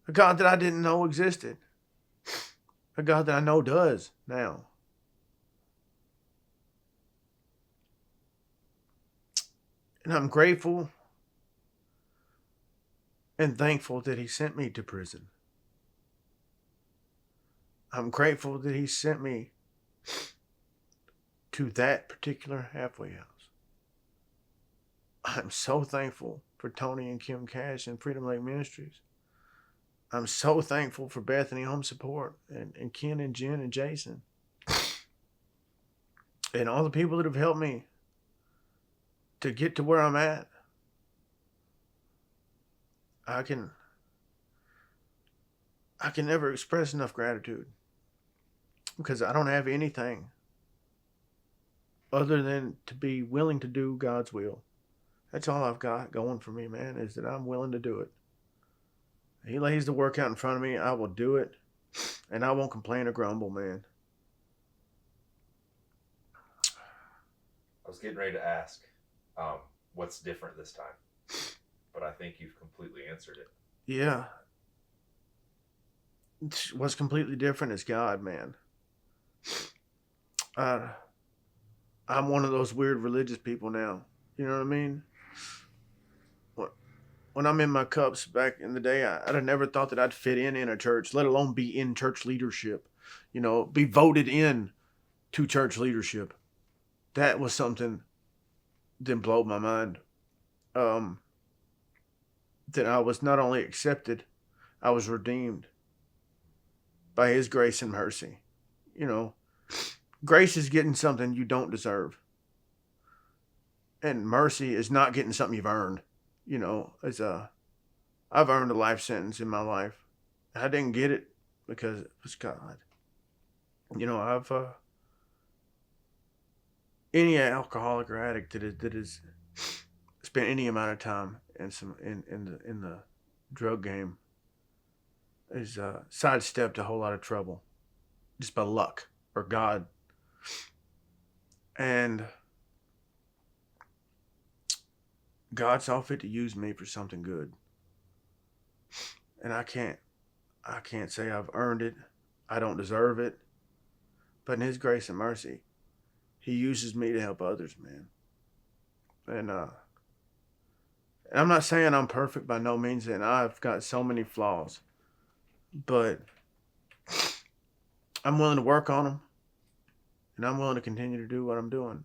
A God that I didn't know existed. A God that I know does now. And I'm grateful and thankful that he sent me to prison. I'm grateful that he sent me to that particular halfway house. I'm so thankful for Tony and Kim Cash and Freedom Lake Ministries. I'm so thankful for Bethany Home Support and Ken and Jen and Jason. And all the people that have helped me to get to where I'm at. I can never express enough gratitude because I don't have anything other than to be willing to do God's will. That's all I've got going for me, man, is that I'm willing to do it. He lays the work out in front of me, I will do it, and I won't complain or grumble, man. I was getting ready to ask what's different this time, but I think you've completely answered it. Yeah. What's completely different is God, man. I'm one of those weird religious people now. You know what I mean? When I'm in my cups back in the day, I'd have never thought that I'd fit in a church, let alone be in church leadership. Be voted in to church leadership. That was something that blew my mind. That I was not only accepted, I was redeemed by his grace and mercy. Grace is getting something you don't deserve. And mercy is not getting something you've earned. I've earned a life sentence in my life. I didn't get it because it was God. Any alcoholic or addict that is spent any amount of time in the drug game is sidestepped a whole lot of trouble just by luck or God. And God saw fit to use me for something good. And I can't say I've earned it. I don't deserve it. But in his grace and mercy, he uses me to help others, man. And I'm not saying I'm perfect by no means, and I've got so many flaws. But I'm willing to work on them, and I'm willing to continue to do what I'm doing.